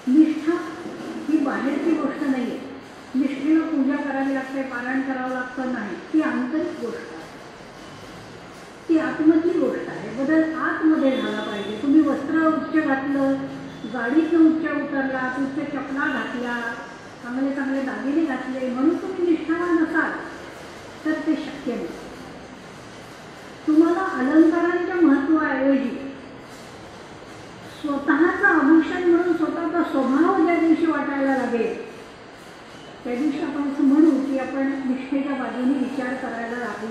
निष्ठा ही बाहेरची गोष्ट नाही आहे. निष्ठेला पूजा करावी लागते, पारायण करावं लागतं नाही, ती आंतरिक गोष्ट आहे, ती आतमधली गोष्ट आहे. बदल आतमध्ये झाला पाहिजे. तुम्ही वस्त्र उच्च घातलं, गाडीतनं उच्च उतरला, उच्च चपला घातल्या, चांगले चांगले दागिने घातले म्हणून तुम्ही निष्ठावान असाल तर ते शक्य नाही. तुम्हाला अलंकारांच्या महत्वाऐवजी स्वतःचं आभूषण म्हणून स्वतःचा स्वभाव ज्या दिवशी वाटायला लागेल त्या दिवशी आपण असं म्हणू की आपण निष्ठेच्या बाजूने विचार करायला लागू.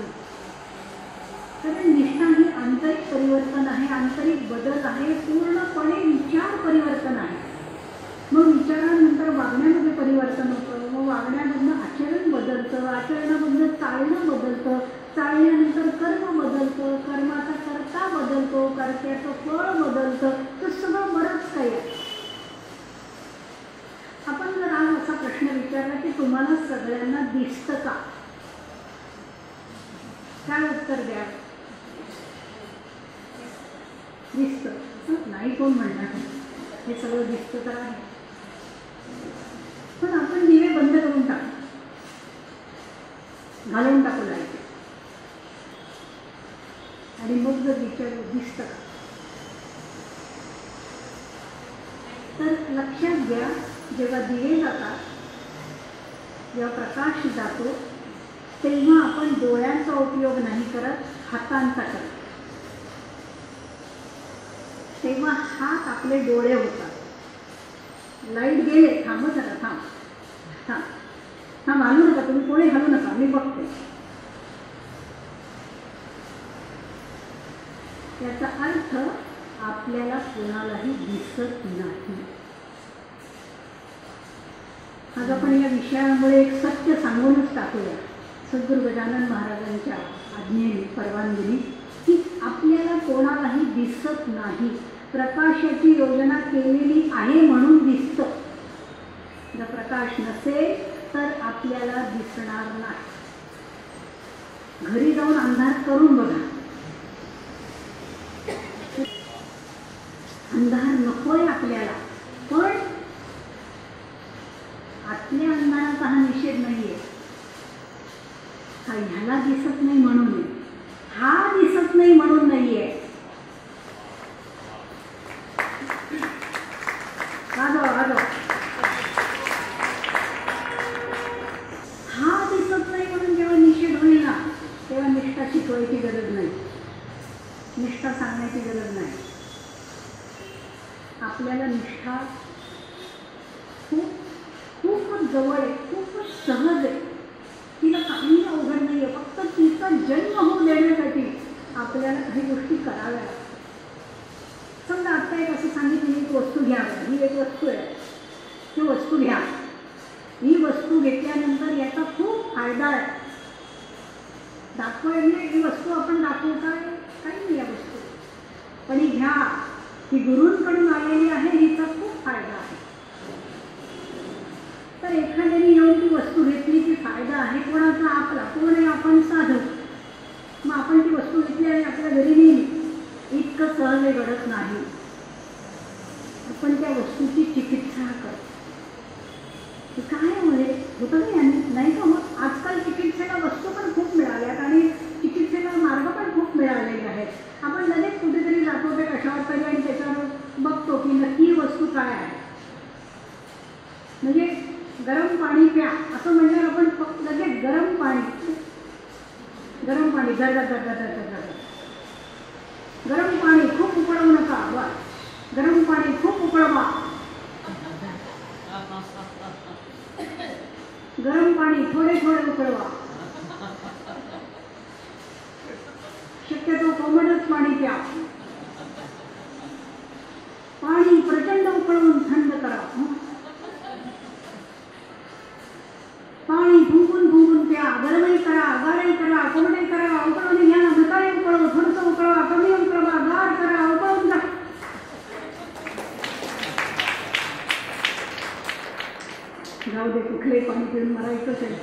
कारण निष्ठा ही आंतरिक परिवर्तन आहे, आंतरिक बदल आहे, पूर्णपणे विचार परिवर्तन आहे. मग विचारानंतर वागण्यामध्ये परिवर्तन होतं, मग वागण्यामधनं आचरण बदलतं, आचरणामधनं चालणं बदलतं, चालण्यानंतर कर्म बदलतं, कर्माचा कर्ता बदलतो, कर्त्याचं फळ बदलतं. तर सगळं बरंच काही आहे. आपण जर आज असा प्रश्न विचारला की तुम्हाला सगळ्यांना दिसतं का, काय उत्तर द्या? दिसतं नाही कोण म्हणणार, हे सगळं दिसतं तर आहे. पण आपण दिवे बंद करून टाकू, घालून टाकू लाईट आणि मग जर विचारू दिसतं का, तर लक्षात घ्या जेव्हा दिवे जातात, जेव्हा प्रकाश जातो तेव्हा आपण डोळ्यांचा उपयोग नाही करत, हातांचा करतो. तेव्हा हात आपले डोळे होतात. लाईट गेले, थांब जरा, थांब थांब थांब, हलू नका तुम्ही, कोणी हलू नका, मी बघते. याचा अर्थ आपल्याला कोणालाही दिसत नाही. आज आपण या विषयामुळे एक सत्य सांगूनच टाकूया, सद्गुरू गजानन महाराजांच्या आज्ञेने, परवानगीने, की आपल्याला कोणालाही दिसत नाही. प्रकाशाची योजना केलेली आहे म्हणून दिसतं. जर प्रकाश नसेल तर आपल्याला दिसणार नाही. घरी जाऊन अंधार करून बघा, अंधार नकोय आपल्याला, पण आतल्या अंधाराचा हा निषेध नाहीये. हा ह्याला दिसत नाही म्हणून नाही, हा दिसत नाही म्हणून नाहीये. हा दिसत नाही म्हणून जेव्हा निषेध होईल ना तेव्हा निष्ठा शिकवायची गरज नाही, निष्ठा सांगण्याची गरज नाही. आपल्याला निष्ठा खूपच जवळ आहे, खूपच सहज आहे. तिला काही अवघड नाही आहे. फक्त तिचा जन्म होऊ देण्यासाठी आपल्याला काही गोष्टी कराव्या लागतात. समजा आत्ता एक असं सांगितलं, एक वस्तू घ्या, ही एक वस्तू आहे, ही वस्तू घ्या. ही वस्तू घेतल्यानंतर याचा खूप फायदा आहे. दाखवायला ही वस्तू आपण दाखवताय काही नाही या वस्तू, पण ही घ्या, ही गुरूंकडून आलेली आहे, हिचा खूप फायदा आहे. तर एखाद्याने येऊन ती वस्तू घेतली, ती फायदा आहे कोणाचा? आपला. कोण आहे? आपण साधू. मग आपण ती वस्तू घेतली आणि आपल्या घरी नेली, इतकं सहज घडत नाही. आपण त्या वस्तूची चिकित्सा करतो. काय म्हणजे होतं नाही का? मग आजकाल चिकित्सेला वस्तू पण खूप मिळाल्यात आणि चिकित्सेला मार्ग पण खूप मिळालेले आहेत. आपण लगेच कुठेतरी जातो ते कशावर तरी आणि त्याच्यावर बघतो की नक्की वस्तू काय आहे. म्हणजे गरम पाणी प्या असं म्हणल्यावर आपण फक्त लगेच गरम पाणी गरम पाणी खूप उकळवू नका. गरम पाणी खूप उकळवा. गरम पाणी थोडे थोडे उकळवा. शक्यतो कोमटच पाणी प्या. पाणी प्रचंड उकळवून थंड करा. पाणी फुंकून प्या. गरमही करा, गारही करा, कोमटही करा. उकळवून घ्या, नकाळी उकळवा, थोडंसं उकळवा, कमी उकळवा, गार करा, उकळून जा. जाऊ दे, कुठले पाणी पिऊन मरायचंच आहे.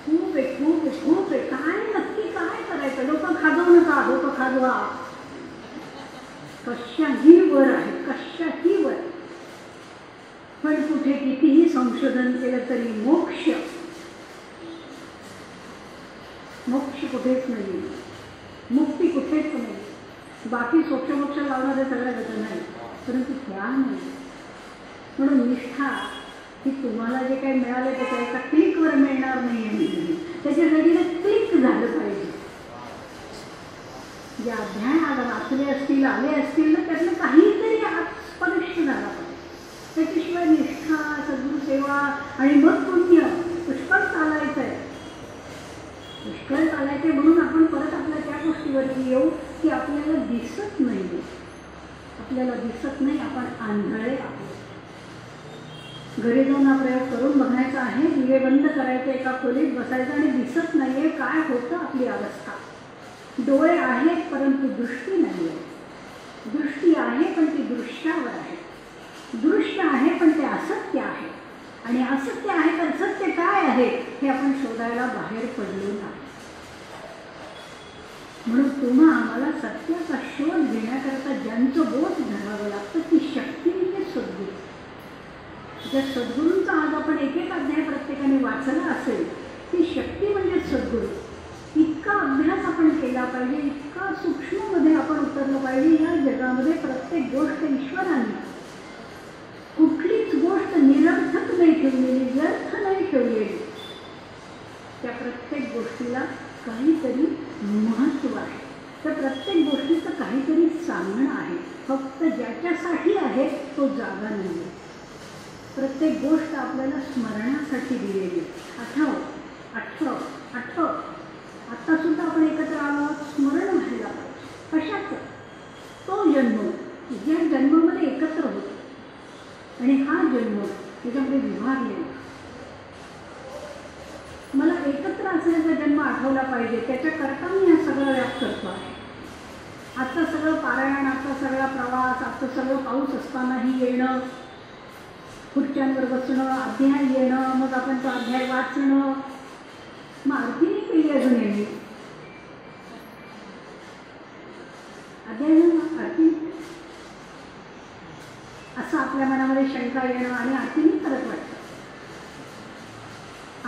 खूप आहे. काय नक्की काय करायचं? डोकं खाजवू नका, डोकं खाजवा. कशाही वर आहे, कशाही वर. पण कुठे कितीही संशोधन केलं तरी मोक्ष कुठेच नाही, मुक्ती कुठेच नाही. बाकी सोक्ष लावणारे सगळ्या गत नाही, परंतु ज्ञान नाही. म्हणून निष्ठा ही तुम्हाला जे काही मिळालं त्याच्या एका क्लिकवर मिळणार नाही आहे. त्याच्यासाठी क्लिक झालं पाहिजे. जे अध्याय आज वाचले असतील, आले असतील ना, त्यातलं काहीतरी आज स्पर्श झाला पाहिजे. त्याच्याशिवाय निष्ठा, सद्गुरुसेवा आणि मग पुण्य पुष्कळ चालायचं आहे. पुष्कळ चालायचं म्हणून आपण परत आपल्या त्या गोष्टीवरती येऊ की आपल्याला दिसत नाही, आपण आंधळे आहोत. घरी जाऊन हा प्रयोग करून बघायचा आहे. दिवे बंद करायचे, एका खोलीत बसायचं आणि दिसत नाहीये काय होतं आपली अवस्था. डोळे आहेत परंतु दृष्टी नाही आहे. दृष्टी आहे पण ती दृश्यावर आहे. दृश्य आहे पण ते असत्य आहे. आणि असत्य आहे तर सत्य काय आहे हे आपण शोधायला बाहेर पडलो नाही. म्हणून तुम्हा आम्हाला सत्याचा शोध घेण्याकरता ज्यांचं बोट धरावं लागतं ती शक्ती म्हणजे सद्गुरू. ज्या सद्गुरूंचा आज आपण एक एक अध्याय प्रत्येकाने वाचला असेल ती शक्ती म्हणजे सद्गुरू. इतका अभ्यास आपण केला पाहिजे, इतका सूक्ष्ममध्ये आपण उतरलं पाहिजे. या जगामध्ये प्रत्येक गोष्ट ईश्वराने, कुठलीच गोष्ट निरर्थक नाही ठेवलेली, व्यर्थ नाही ठेवलेली. त्या प्रत्येक गोष्टीला काहीतरी महत्त्व आहे. त्या प्रत्येक गोष्टीचं काहीतरी सांगणं आहे. फक्त ज्याच्यासाठी आहे तो जागा नाही. प्रत्येक गोष्ट आपल्याला स्मरणासाठी दिलेली. आठव आत्ता सुद्धा आपण एकत्र आलो, स्मरण व्हायला पाहिजे. कशाचं? तो जन्म ज्या जन्मामध्ये एकत्र होतो आणि हा जन्म त्याच्यामध्ये विभागलेला. मला एकत्र असल्याचा जन्म आठवला पाहिजे, त्याच्याकरता मी हा सगळं व्याप करतो आहे. आता सगळं पारायण, आता सगळा प्रवास, आता सगळं पाऊस असतानाही येणं, खुर्च्यांवर बसणं, अध्याय येणं, मग आपण तो अध्याय वाचणं, मग आरती नाही केली अजून येणे अध्याय आरती, असं आपल्या मनामध्ये शंका येणं आणि आरती नाही करत वाटतं.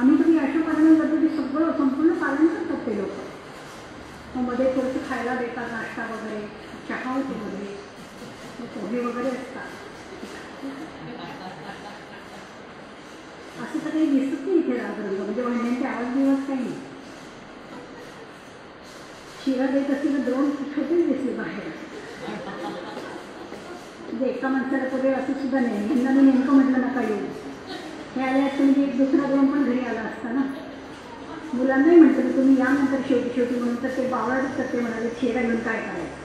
आम्ही कधी अशा पालन करतो की सगळं संपूर्ण पालन करतात ते लोक. मग मध्ये थोडंसं खायला देतात, नाश्ता वगैरे, चहा होते मध्ये, पोहे वगैरे असतात. असं तर काही दिसत नाही इथे राजरंग, म्हणजे भांड्यांचे आवाज दिवस काही नाही. शिरा देत असतील तर द्रोण छोटेच दिसले बाहेर. म्हणजे एका माणसाला पुढे असं सुद्धा नाही. यांना मी नेमकं म्हटलं नका येऊ, हे आले असते म्हणजे एक दुसरा द्रोण पण घरी आला असता ना. मुलांनाही म्हटलं की तुम्ही यानंतर शेवटी म्हणून तर ते बावळाच तर ते म्हणाले शिरा घेऊन काय करायचं.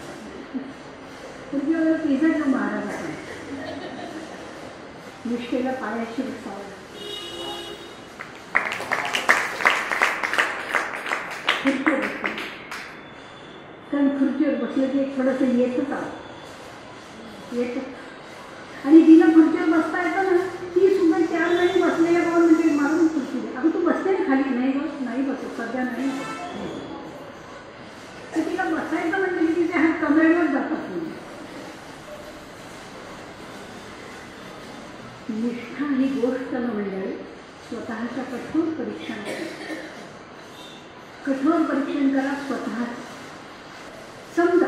पूर्वी वेळेला पिझ्झा घेऊन महाराज आहे, मुश्किलला पायाशी बसावं. खुर्चीवर बसतो, कारण खुर्चीवर बसलं की एक थोडंसं येतच येतं. आणि तिला खुर्चीवर बसता येतं ना, ती सुद्धा चार नाही बसलेल्या पाहून म्हणजे मारून खुर्ची दे. अगं तू बसते ना खाली, नाही बसत सध्या नाही. तर तिला बसायचं म्हणजे की तिचे हात कमरेवर जातात. निष्ठा ही गोष्ट न म्हणजे स्वतःच्या कठोर परीक्षण करा स्वतः. समजा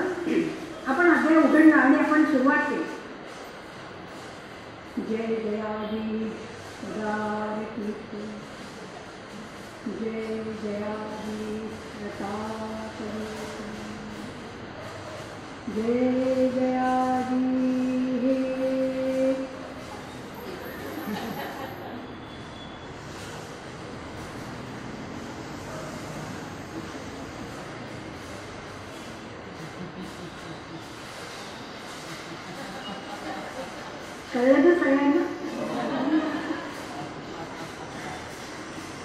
आपण अध्याय उघडला आणि आपण सुरुवात केली, जय जयाजी सदा कीर्ती, जय जयाजी रताकरी, जय जयाजी हे. कळलं ना सगळ्यांना?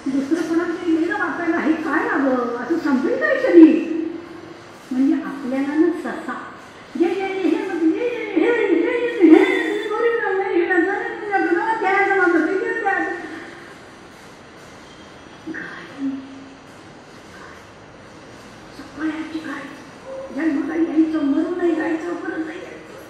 दुसरं कोणाचं लिहिलं वाचायला हे काय हवं असं संपेल काय कधी. म्हणजे आपल्याला ना ससा जे सगळ्याची काय जन्म काही यायचं, मरू नाही जायचं, परत नाही यायचं.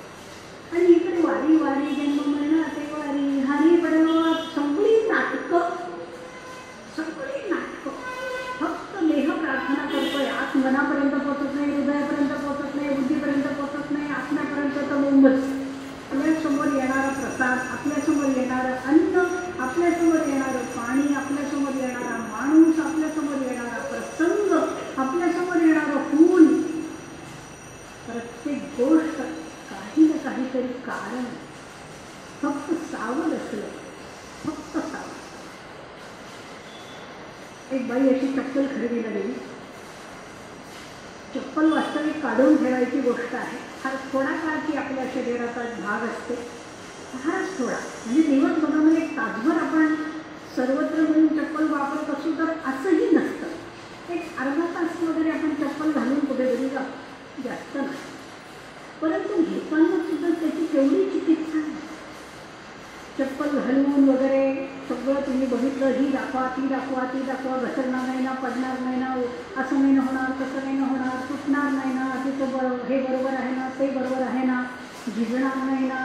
एक बाई अशी चप्पल खरेदीला गेली. चप्पल वास्तविक काढून ठेवायची गोष्ट आहे. फार थोडा काळ ती आपल्या शरीराचा भाग असते, फारच थोडा. म्हणजे दिवसभरामध्ये एक तासभर आपण सर्वत्र मिळून चप्पल वापरत असू तर असंही नसतं. एक अर्धा तास वगैरे आपण चप्पल घालून कुठेतरी जातो, जास्त नाही. परंतु घेताना सुद्धा त्याची केवढी चिकित्सा आहे. चप्पल घालून वगैरे सगळं तुम्ही बघितलं, ही दाखवा ती दाखवा ती दाखवा, घसरणार नाही ना, पडणार नाही ना, असं नाही ना होणार, तसं नाही ना होणार, तुटणार नाही ना, तिचं हे बरोबर आहे ना, ते बरोबर आहे ना, झिजणार नाही ना.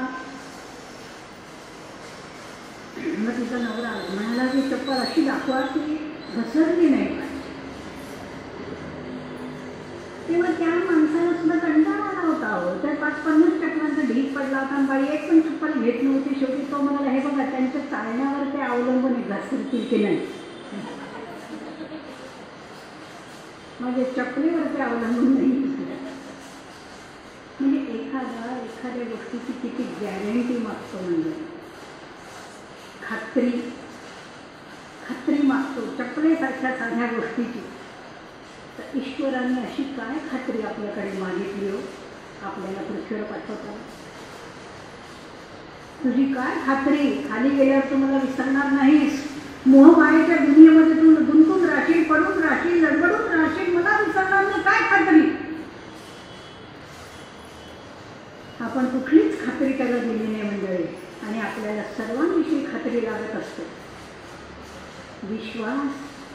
मग तिचा नवरा म्हणाला की चप्पल अशी दाखवा की घसरली नाही पाहिजे. तेव्हा त्या माणसाला सुद्धा कंटाळा आला होता. तर 5-50 चपलांचा ढीक पडला होता आणि बाई एक पण चप्पल घेत नव्हती. शेवटी तो म्हणाला, हे बघा त्यांच्या चालण्यावर ते अवलंबून आहे, घसरतील की नाही. माझ्या चपलीवर ते अवलंबून नाही. म्हणजे एखाद्या गोष्टीची किती गॅरंटी मागतो, म्हणजे खात्री मागतो चपलेसारख्या साध्या गोष्टीची. तर ईश्वराने अशी काय खात्री आपल्याकडे मागितली हो, आपल्याला पृथ्वीवर पाठवताना? तुझी काय खात्री, खाली गेल्यावर तू मला विसरणार नाहीस, मोहमायेच्या दुनियेमध्ये तू गुंतून राहशील, पडून राहशील, लडबडून राहशील, मला विसरणार नाही, काय खात्री? आपण कुठलीच खात्री त्याला दिली नाही मंडळी. आणि आपल्याला सर्वांविषयी खात्री लागत असते. विश्वास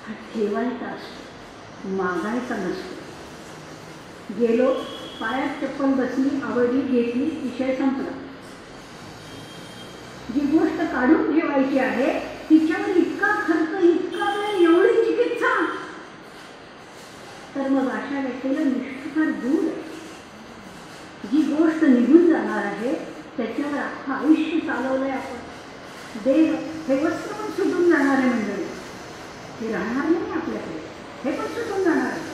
हा ठेवायचा असतो, मागायचा नसतो. गेलो, पायात चप्पल बसली, आवडली, घेतली, विषय संपला. जी गोष्ट काढून ठेवायची आहे तिच्यावर इतका खर्च, इतका वेळ, एवढी चिकित्सा, तर मग अशा व्यक्तीला निष्ठा दूर आहे. जी गोष्ट निघून जाणार आहे त्याच्यावर अख्खं आयुष्य चालवलंय आपण. देह हे वस्त्र पण सुटून जाणार आहे मंडळी, हे राहणार नाही आपल्याकडे, हे पण सुटून जाणार आहे.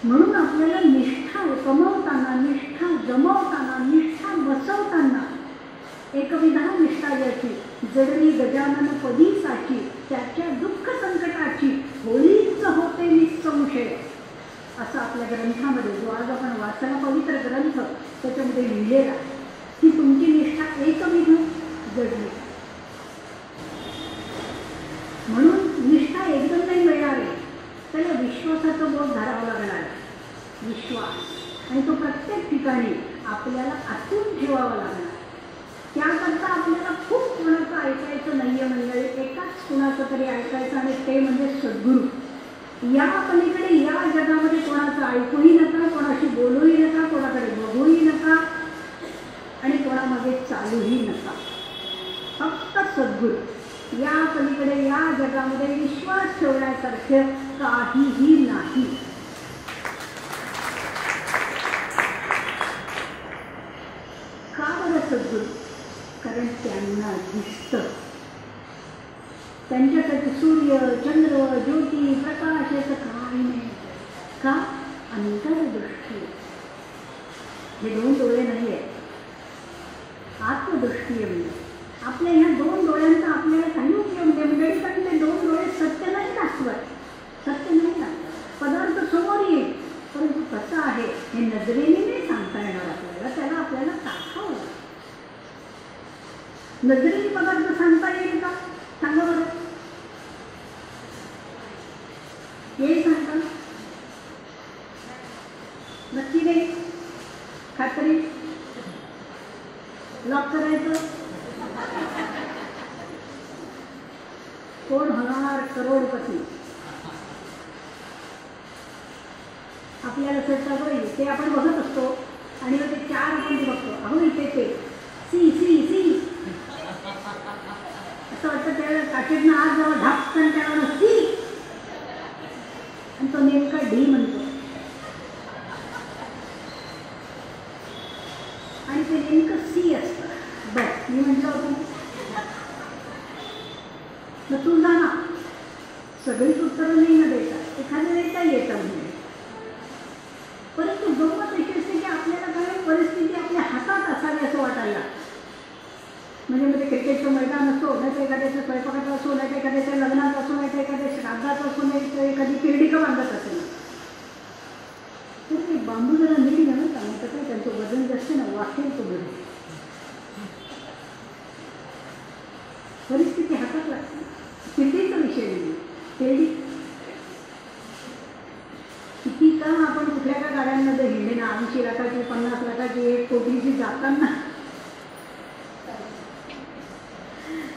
म्हणून आपल्याला निष्ठा कमवताना, निष्ठा जमवताना, निष्ठा बसवताना, एकविधा निष्ठा ज्याची जडली गजानन पदी साची, त्याच्या दुःख संकटाची होळीच होते निसंशय, असं आपल्या ग्रंथामध्ये, जो आज आपण वाचला पवित्र ग्रंथ, त्याच्यामध्ये लिहिलेला आहे की तुमची निष्ठा एकविध जडली. म्हणून निष्ठा एकदम नाही मिळणार आहे, त्याला विश्वासाचं बोध धरावं लागणार आहे. विश्वास, आणि तो प्रत्येक ठिकाणी आपल्याला आतून ठेवावा लागणार. त्याकरता आपल्याला खूप कुणाचं ऐकायचं नाही आहे मंडळी, एकाच कुणाचं तरी ऐकायचं, आणि ते म्हणजे सद्गुरू. या पलीकडे या जगामध्ये कोणाचं ऐकूही नका, कोणाशी बोलूही नका, कोणाकडे बघूही नका, आणि कोणामध्ये चालूही नका. फक्त सद्गुरू. या पलीकडे या जगामध्ये विश्वास ठेवण्यासारखं काहीही नाही. का बरं सद्गुरू? कारण त्यांना दिसतं. त्यांच्यासाठी सूर्य, चंद्र, ज्योती, प्रकाश याचं काही नाही. का? अंतरदृष्टी. हे दोन डोळे नाही आहेत, आत्मदृष्टी आहे. आपल्या ह्या दोन डोळ्यांचा आपल्याला काही उपयोग नाही म्हणजे, कारण ते दोन डोळे सत्य नाही दाखवत, सत्य नाही दाखवत. पदार्थ समोर येईल, परंतु कसं आहे हे नजरेने नाही सांगता येणार आपल्याला, त्याला आपल्याला दाखवावं. नजरेने पदार्थ सांगता येईल का? सांगा बरं. हे सांगता नक्की नाही. खात्री. लॉक करायचं. कोण होणार करोडपती? आपल्याला सगळं बरं ते आपण बघत असतो, आणि मग ते चार आपण ते बघतो, अहो इथे ते सी सी सी असं वाटतं. त्याला काचेतनं आज जवळ धापकन त्याला सी, आणि तो नेमका डी म्हणतो, आणि ते नेमकं सी असतं. बरं, मी म्हटलं होतं मग तू जा ना. सगळीच उत्तरं नाही न देता, एखाद्या वेळेला येतं म्हणजे. परंतु गंमत अशी असते की आपल्याला काही परिस्थिती आपल्या हातात असावी असं वाटायला. म्हणजे क्रिकेटचं मैदान असो, नाही तर एखाद्याचं स्वयंपाकाचं असो, नाही तर एखाद्याच्या लग्नात असो, नाही तर एखाद्या श्राद्धात असो, खेळली. किती का आपण कुठल्या का गाड्यांमध्ये हिंडे ना, 80 लाखाची 50 लाखाची 1 कोटीची जाताना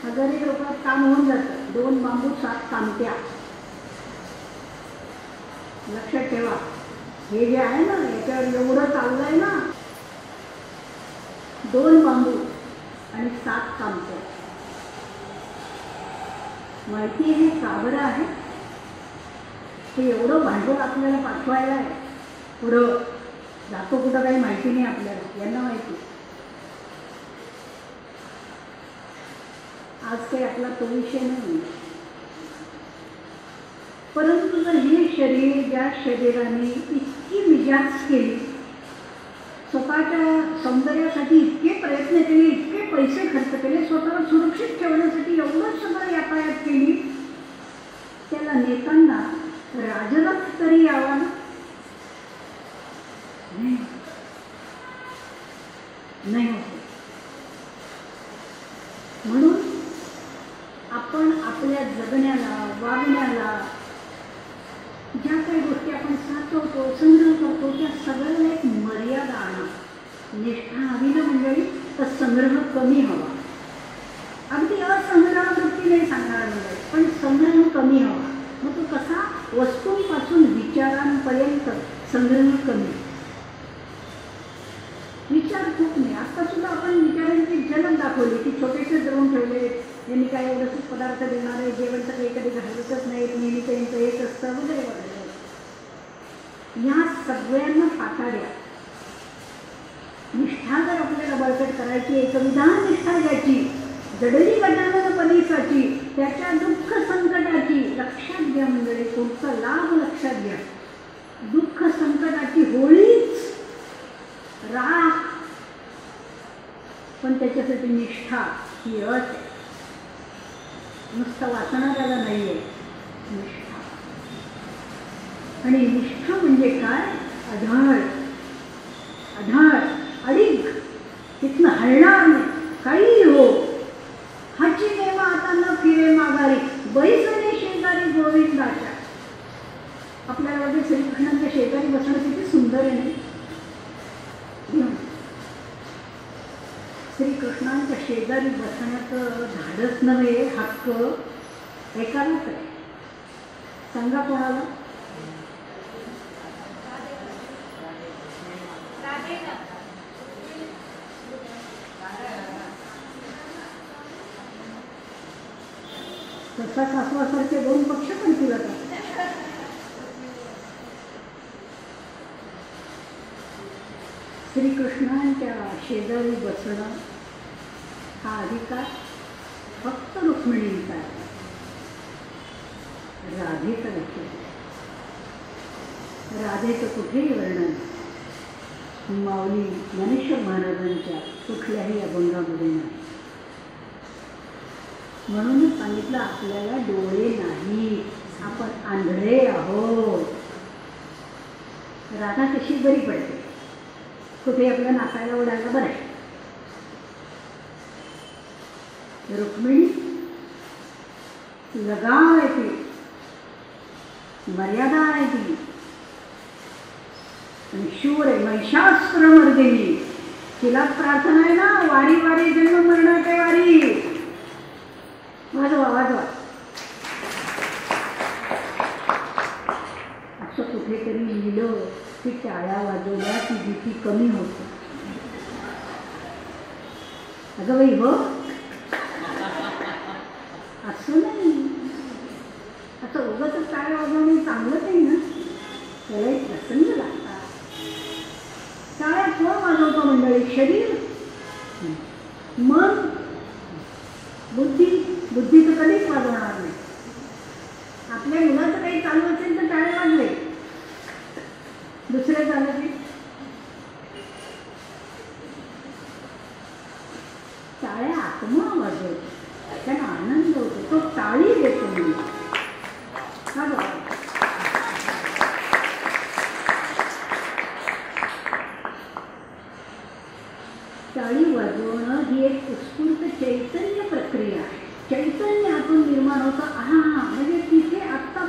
1000 रुपयात काम होऊन जातं. 2 बांबू 7 कामट्या. लक्षात ठेवा, हे जे आहे ना याच्यावर एवढं चाललंय ना, 2 बांबू आणि 7 कामट्या. माहिती आहे का बरं आहे? हे एवढं भांडवल आपल्याला पाठवायला आहे, पुढं जातो कुठं काही माहिती नाही आपल्याला, यांना माहिती. आज काही आपला तो विषय नाही. परंतु जर हे शरीर, ज्या शरीराने इतकी मिजाज केली, स्वतःच्या सौंदर्यासाठी इतके प्रयत्न केले, इतके पैसे खर्च केले, स्वतःला सुरक्षित ठेवण्यासाठी एवढं सगळं यातायात केली, त्याला नेताना राजरथ तरी यावा ना? नाही होत. म्हणून आपण आपल्या जगण्याला, वागण्याला ज्या काही गोष्टी आपण साचवतो, संग्रह करतो, त्या सगळ्याला एक मर्यादा आणा. निष्ठा हवी ना मंडळी, तर संग्रह कमी हवा. अगदी असंग्रह वृत्ती नाही सांगणार मंडळी, पण संग्रह कमी हवा. मग तो कसा? वस्तूंपासून विचारांपर्यंत संग्रह कमी. विचार खूप नाही. आता सुद्धा आपण विचारांची झलक दाखवली की छोटेसे द्रोण ठेवले, यांनी काय एवढंच पदार्थ देणार आहे, जेवण तर काही कधी घालतच नाहीत, नेहमी त्यांचं येत असतं वगैरे वगैरे. या सगळ्यांना पाठाड्या. निष्ठा जर आपल्याला बळकट करायची, एकविधान निष्ठा घ्यायची, जडली गजानन परीसाची, त्याच्या दुःख संकटाची. लक्षात घ्या मंडळी, कोणता लाभ लक्षात घ्या. दुःख संकटाची होळीच राख, पण त्याच्यासाठी निष्ठा ही अट आहे. नुसतं वाचणाऱ्याला नाही आहे निष्ठा. आणि निष्ठा म्हणजे काय? अढळ, अढळ, अडीग, तिथनं हलणार नाही. काही हो, हाची देवा आता न फिरे माघारी, बैसने शेजारी गोविंदाच्या. आपल्याला वाटते श्रीकृष्णांच्या शेजारी बसणं किती सुंदर आहे नाही? श्रीकृष्णांच्या शेजारी बसण्याचं धाडस नव्हे, हक्क एकालाच आहे. सांगा कोणाला? तसा सासवासारखे 2 पक्ष पण तुला का? श्रीकृष्णांच्या शेजारी बसणं हा अधिकार फक्त रुक्मिणींचा आहे, राधेचा नाही. राधेचं कुठेही वर्णन माऊली ज्ञानेश्वर महाराजांच्या कुठल्याही अभंगामध्ये नाही. म्हणूनच सांगितलं आपल्याला डोळे नाही, आपण आंधळे आहोत. राधा कशी बरी पडते, कुठे आपल्या नाकायला ओढायला बरं आहे. रुक्मिणी लगाव आहे, ती मर्यादा आहे, ती आणि शूर आहे, महिषास्त्र मर्दिनी. तिला प्रार्थना आहे ना, वारी वारी जन्म मरणाचे वारी. वाजवा वाजवा. असं कुठेतरी लिहिलं की टाळ्या वाजवल्या की भीती कमी होते. अगं बाई हो, असं नाही. असं उगाच टाळ्या वाजवणे चांगलं नाही ना, त्याला एक प्रसंग लागतात. टाळ्या कोण वाजवतो मंडळी? शरीर, मन, बुद्धी. बुद्धी तर कधीच वाजवणार नाही. आपल्या मुलाचं काही चालू असेल तर टाळे वाजले, दुसरे झालं की टाळ्या आत्मा वाजवतो, त्यांना आनंद होतो, तो टाळी देतो म्हणून. हा बघा, टाळी वाजवणं ही एक उत्स्फूर्त चैतन्य प्रक्रिया आहे. चैतन्य आतून निर्माण होतं. म्हणजे तिथे आत्ता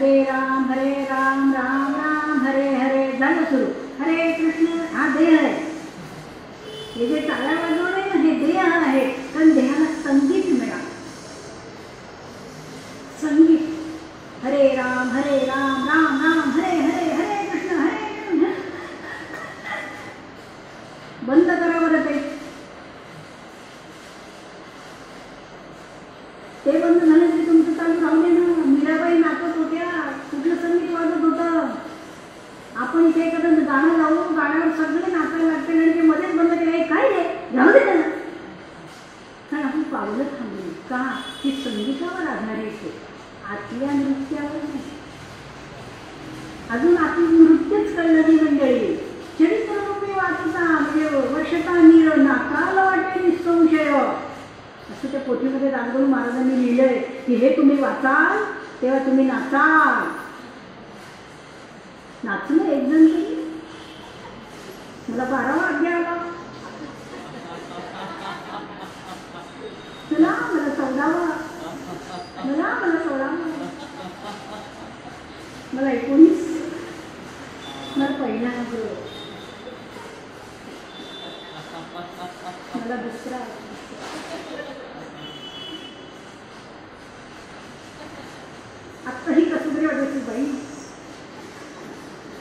राम राम राम हरे हरे. झालं सुरू. हरे कृष्ण. हा देह आहे. हे जे टाळ्या वाजवणे ना हे देह आहे. कारण देहाला संगीत मिळालं. संगीत. हरे राम राम राम हरे हरे. हरे कृष्ण हरे कृष्ण. बंद करा बरं ते बंद झालं तरी तुमचं चालू राहू दे ना. मीराबाई नाचत होत्या. कुठलं संगीत वाजत होतं. आपण इथे एखादं गाणं लावू, गाण्यावर सगळे नाचायला लागते आणि ते मध्येच बंद केले. काय रे राहू दे त्याला. कारण आपण पावलं थांबली का की संगीतावर आधारित आहे, आतल्या नृत्यावर नाही. अजून आतलं नृत्यच कळलं नाही मंडळी. चरित्ररूपी वाचता म्हणजे वशता नीर नाकाला वाटे निसंशय असं त्या पोथीमध्ये रामगुरू महाराजांनी लिहिलंय की हे तुम्ही वाचाल तेव्हा तुम्ही नाचाल. नाचलं एक जण तरी. मला 12वा अध्याय आला. चला मला 14वा. मला 16वा. मला 19. मला पहिला मला दुसरा. आत्ता ही कसं तरी वाटायची बाई.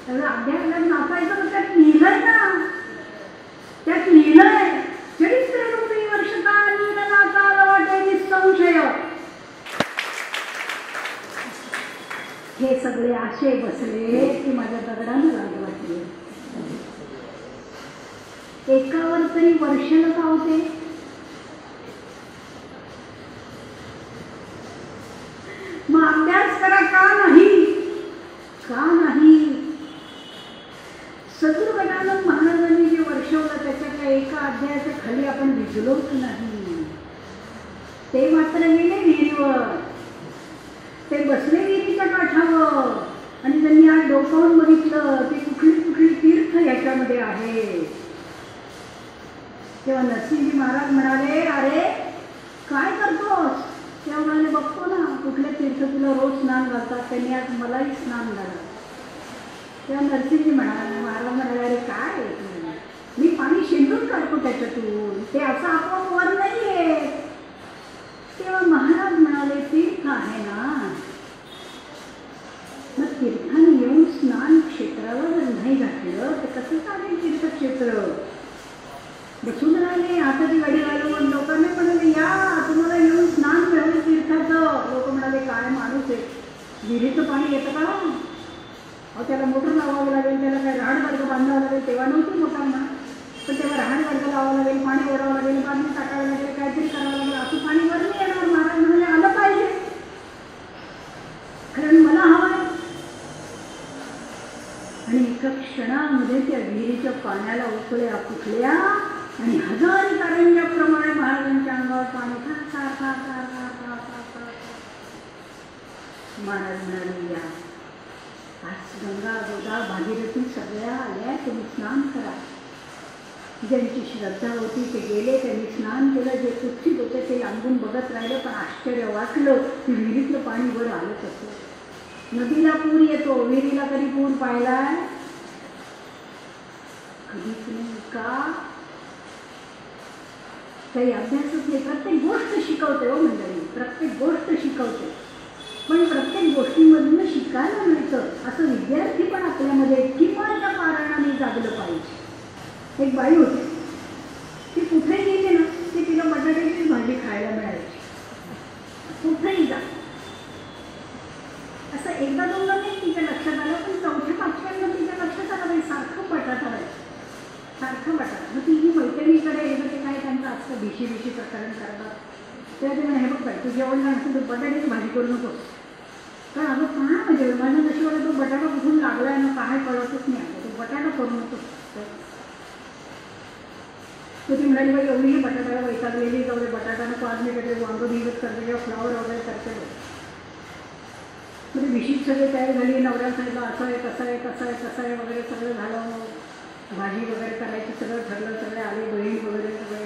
त्याला अध्यायाला नाचायचं तर त्यात लिहिलंय ना. त्यात लिहिलंय चरित्ररूपी वर्षता नीर नाचाला वाटे निसंशय. हे सगळे आशे बसले की माझ्या दगडानं लाज वाटली. एकावर तरी वर्षण का होते. मग अभ्यास करा का नाही. का नाही. सद्गुरुगजानन महाराजांनी जे वर्षवलं त्याच्यातल्या एका अध्यायाच्या खाली आपण भिजलोच नाही. ते मात्र गेले विहिरीवर. ते बसले विहिरीच्या काठावर आणि त्यांनी आज डोकावून बघितलं ते कुठली कुठली तीर्थ याच्यामध्ये आहे. तेव्हा नरसिंहजी महाराज म्हणाले अरे काय करतोस. तेव्हा म्हणाले बघतो ना कुठले तीर्थ तुला रोज स्नान घालतात. त्यांनी आज मलाही स्नान घालत. तेव्हा नरसिंहजी महाराज म्हणाले अरे काय मी पाणी शिंदून काढतो त्याच्यातून. ते असं आपोआप वर नाही आहे. तेव्हा महाराज म्हणाले तीर्थ आहे ना. मग तीर्थाने येऊन स्नान क्षेत्राला जर नाही घातलं तर कसं चालेल तीर्थक्षेत्र. बसून राहिले हाताची गाडी घालून. लोकांना म्हणाले या तुम्हाला येऊन स्नान मिळवलं तीर्थाचं. लोक म्हणाले काय माणूस आहे. विहिरीचं पाणी येतं का. अहो त्याला मोटर लावावं लागेल. त्याला काय रहाड वर्ग बांधावं लागेल. तेव्हा नव्हती मोटांना. पण तेव्हा रहाड वर्ग लावावं लागेल. पाणी ओढावं लागेल. बांधून टाकावं लागेल. काहीतरी करावं लागेल. असं पाणी वर नाही येणार. महाराज म्हणाले आलं पाहिजे कारण मला हवं आहे. आणि एका क्षणामध्ये त्या विहिरीच्या पाण्याला उकळ्या फुटल्या आणि हजारी कारंज्याप्रमाणे महाराजांच्या अंगावर पाणी फार फार फार फार फार फार फार फार. महाराज म्हणाले या आज गंगा गोदा भागीरथी सगळ्या आल्या. तुम्ही स्नान करा. ज्यांची श्रद्धा होती ते गेले. त्यांनी स्नान केलं. जे कुठचित होते ते लांबून बघत राहिले. पण आश्चर्य वाटलं की विहिरीतलं पाणी वर आलं कसं. नदीला पूर येतो. विहिरीला कधी पूर पाहिलाय कधीच नाही. का काही अभ्यासच नाही. प्रत्येक गोष्ट शिकवते हो मंडळी. प्रत्येक गोष्ट शिकवते. पण प्रत्येक गोष्टीमधून शिकायला मिळतं असं विद्यार्थी पण आपल्यामध्ये किंवा त्या पारायणाने जागलं पाहिजे. एक बाई होती. ती कुठे गेली ना की तिला बटाट्याची भाजी खायला मिळायची. कुठेही जा. असं एकदा दोनदा नाही तिच्या लक्षात आलं. पण 4-5व्यांदा तिच्या लक्षात आलं बाई सारखं बटाटा राहायचं. सारखं बटाटा. मग ती मैत्रिणीकडे एकदा ते काय त्यांचं असतं भिशी प्रकरण करतात. तेव्हा ते म्हणे हे बघ बाई तू जेवण लागतं तू बटाट्याची भाजी करू नकोस. कारण अगं काय म्हणजे माझ्या नशिबाला तो बटाटा कुठून लागला आहे ना काय कळतच नाही. आता तो बटाटा करू नकोस. तर ती म्हणाली बाई एवढी बटाट्याला वैतागलेली जाऊ दे बटाटा नको. आज मी काहीतरी वांग भिजत करते किंवा फ्लावर वगैरे करते. म्हणजे विशिष्ट सगळी तयारी झाली. नवऱ्याला सांगितलं असं आहे कसं आहे कसं आहे कसं आहे वगैरे सगळं झालं. भाजी वगैरे करायची सगळं ठरलं. सगळे आले बहीण वगैरे सगळे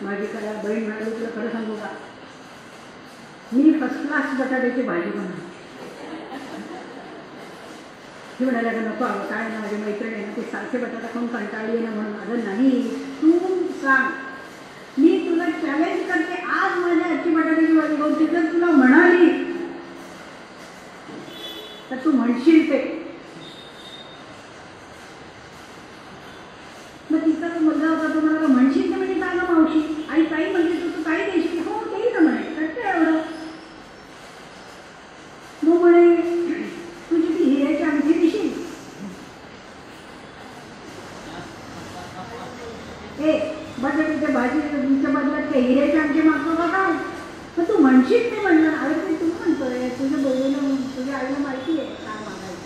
भाजी करायला. बहीण म्हणाली तुला खरं सांगू का मी फर्स्ट क्लास बटाट्याची भाजी बनवली. हे म्हणायला का नको अगं काय ना माझ्या मैत्रिणी ना ते सारखे बटाटा खाऊन कंटाळली ना म्हणून. अगं नाही, तू सांग, मी तुला चॅलेंज करते, आज माझ्या आजची बटाट्याची भाजी खाऊन तिथं तुला म्हणाली तर तू म्हणशील ते. मग तिचा तो मुलगा होता तो मला म्हणशील तर म्हणजे काय ना मावशी आई ताई म्हणजे तू काही देशील. हो देईल ना म्हणे, करते एवढं. मग म्हणे तुझी ती हिऱ्याची अंगठी देशील. ए बटाट्याच्या भाजीच्या बदल्यात ते हिऱ्याची अंगठी मागतो का काय. मग तू म्हणशील ते म्हणणार. अरे ते तू म्हणतोय तुझ्या बोललेलं तुझ्या आईला माहिती आहे काय मागायचं.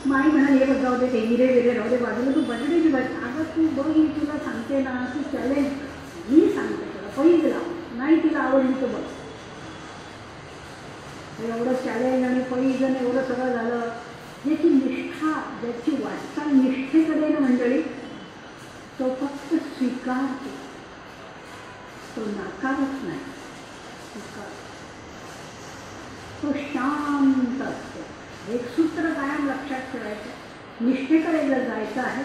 माई म्हणाल हे बघा होते ते हिरे विरे राहू दे बाजूला, तू बटाट्याची भाजी. अगं तू बघ मी तुला सांगते ना, तू चॅलेंज मी सांगते तुला पैज लाव, नाही तिला आवडली तर बघ. एवढं चॅलेंज आणि पैज आणि एवढं सगळं झालं. ज्याची निष्ठा, ज्याची वाटचाल निष्ठेकडे ना मंडळी, तो फक्त स्वीकारतो, तो नाकारत नाही, स्वीकार. तो शांत असतो. एक सूत्र कायम लक्षात ठेवायचं, निष्ठेकडे जर जायचं आहे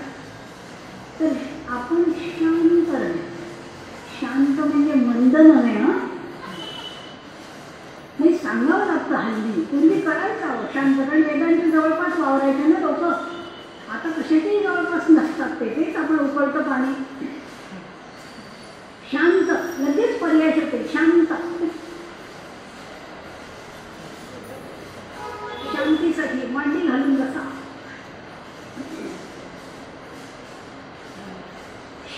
तर आपण शांत राहणे. शांत म्हणजे मंद नव्हे. हे सांगावं लागतं हल्ली. पूर्वी करायचं हवं शांत, कारण वेदांच्या जवळपास वावरायचे ना लोक. आता कशाच्याही जवळपास नसतात ते, तेच आपण उकळतं पाणी. शांत लगेच पर्याय होते. शांत, शांतीसाठी मांडी घालून बसा.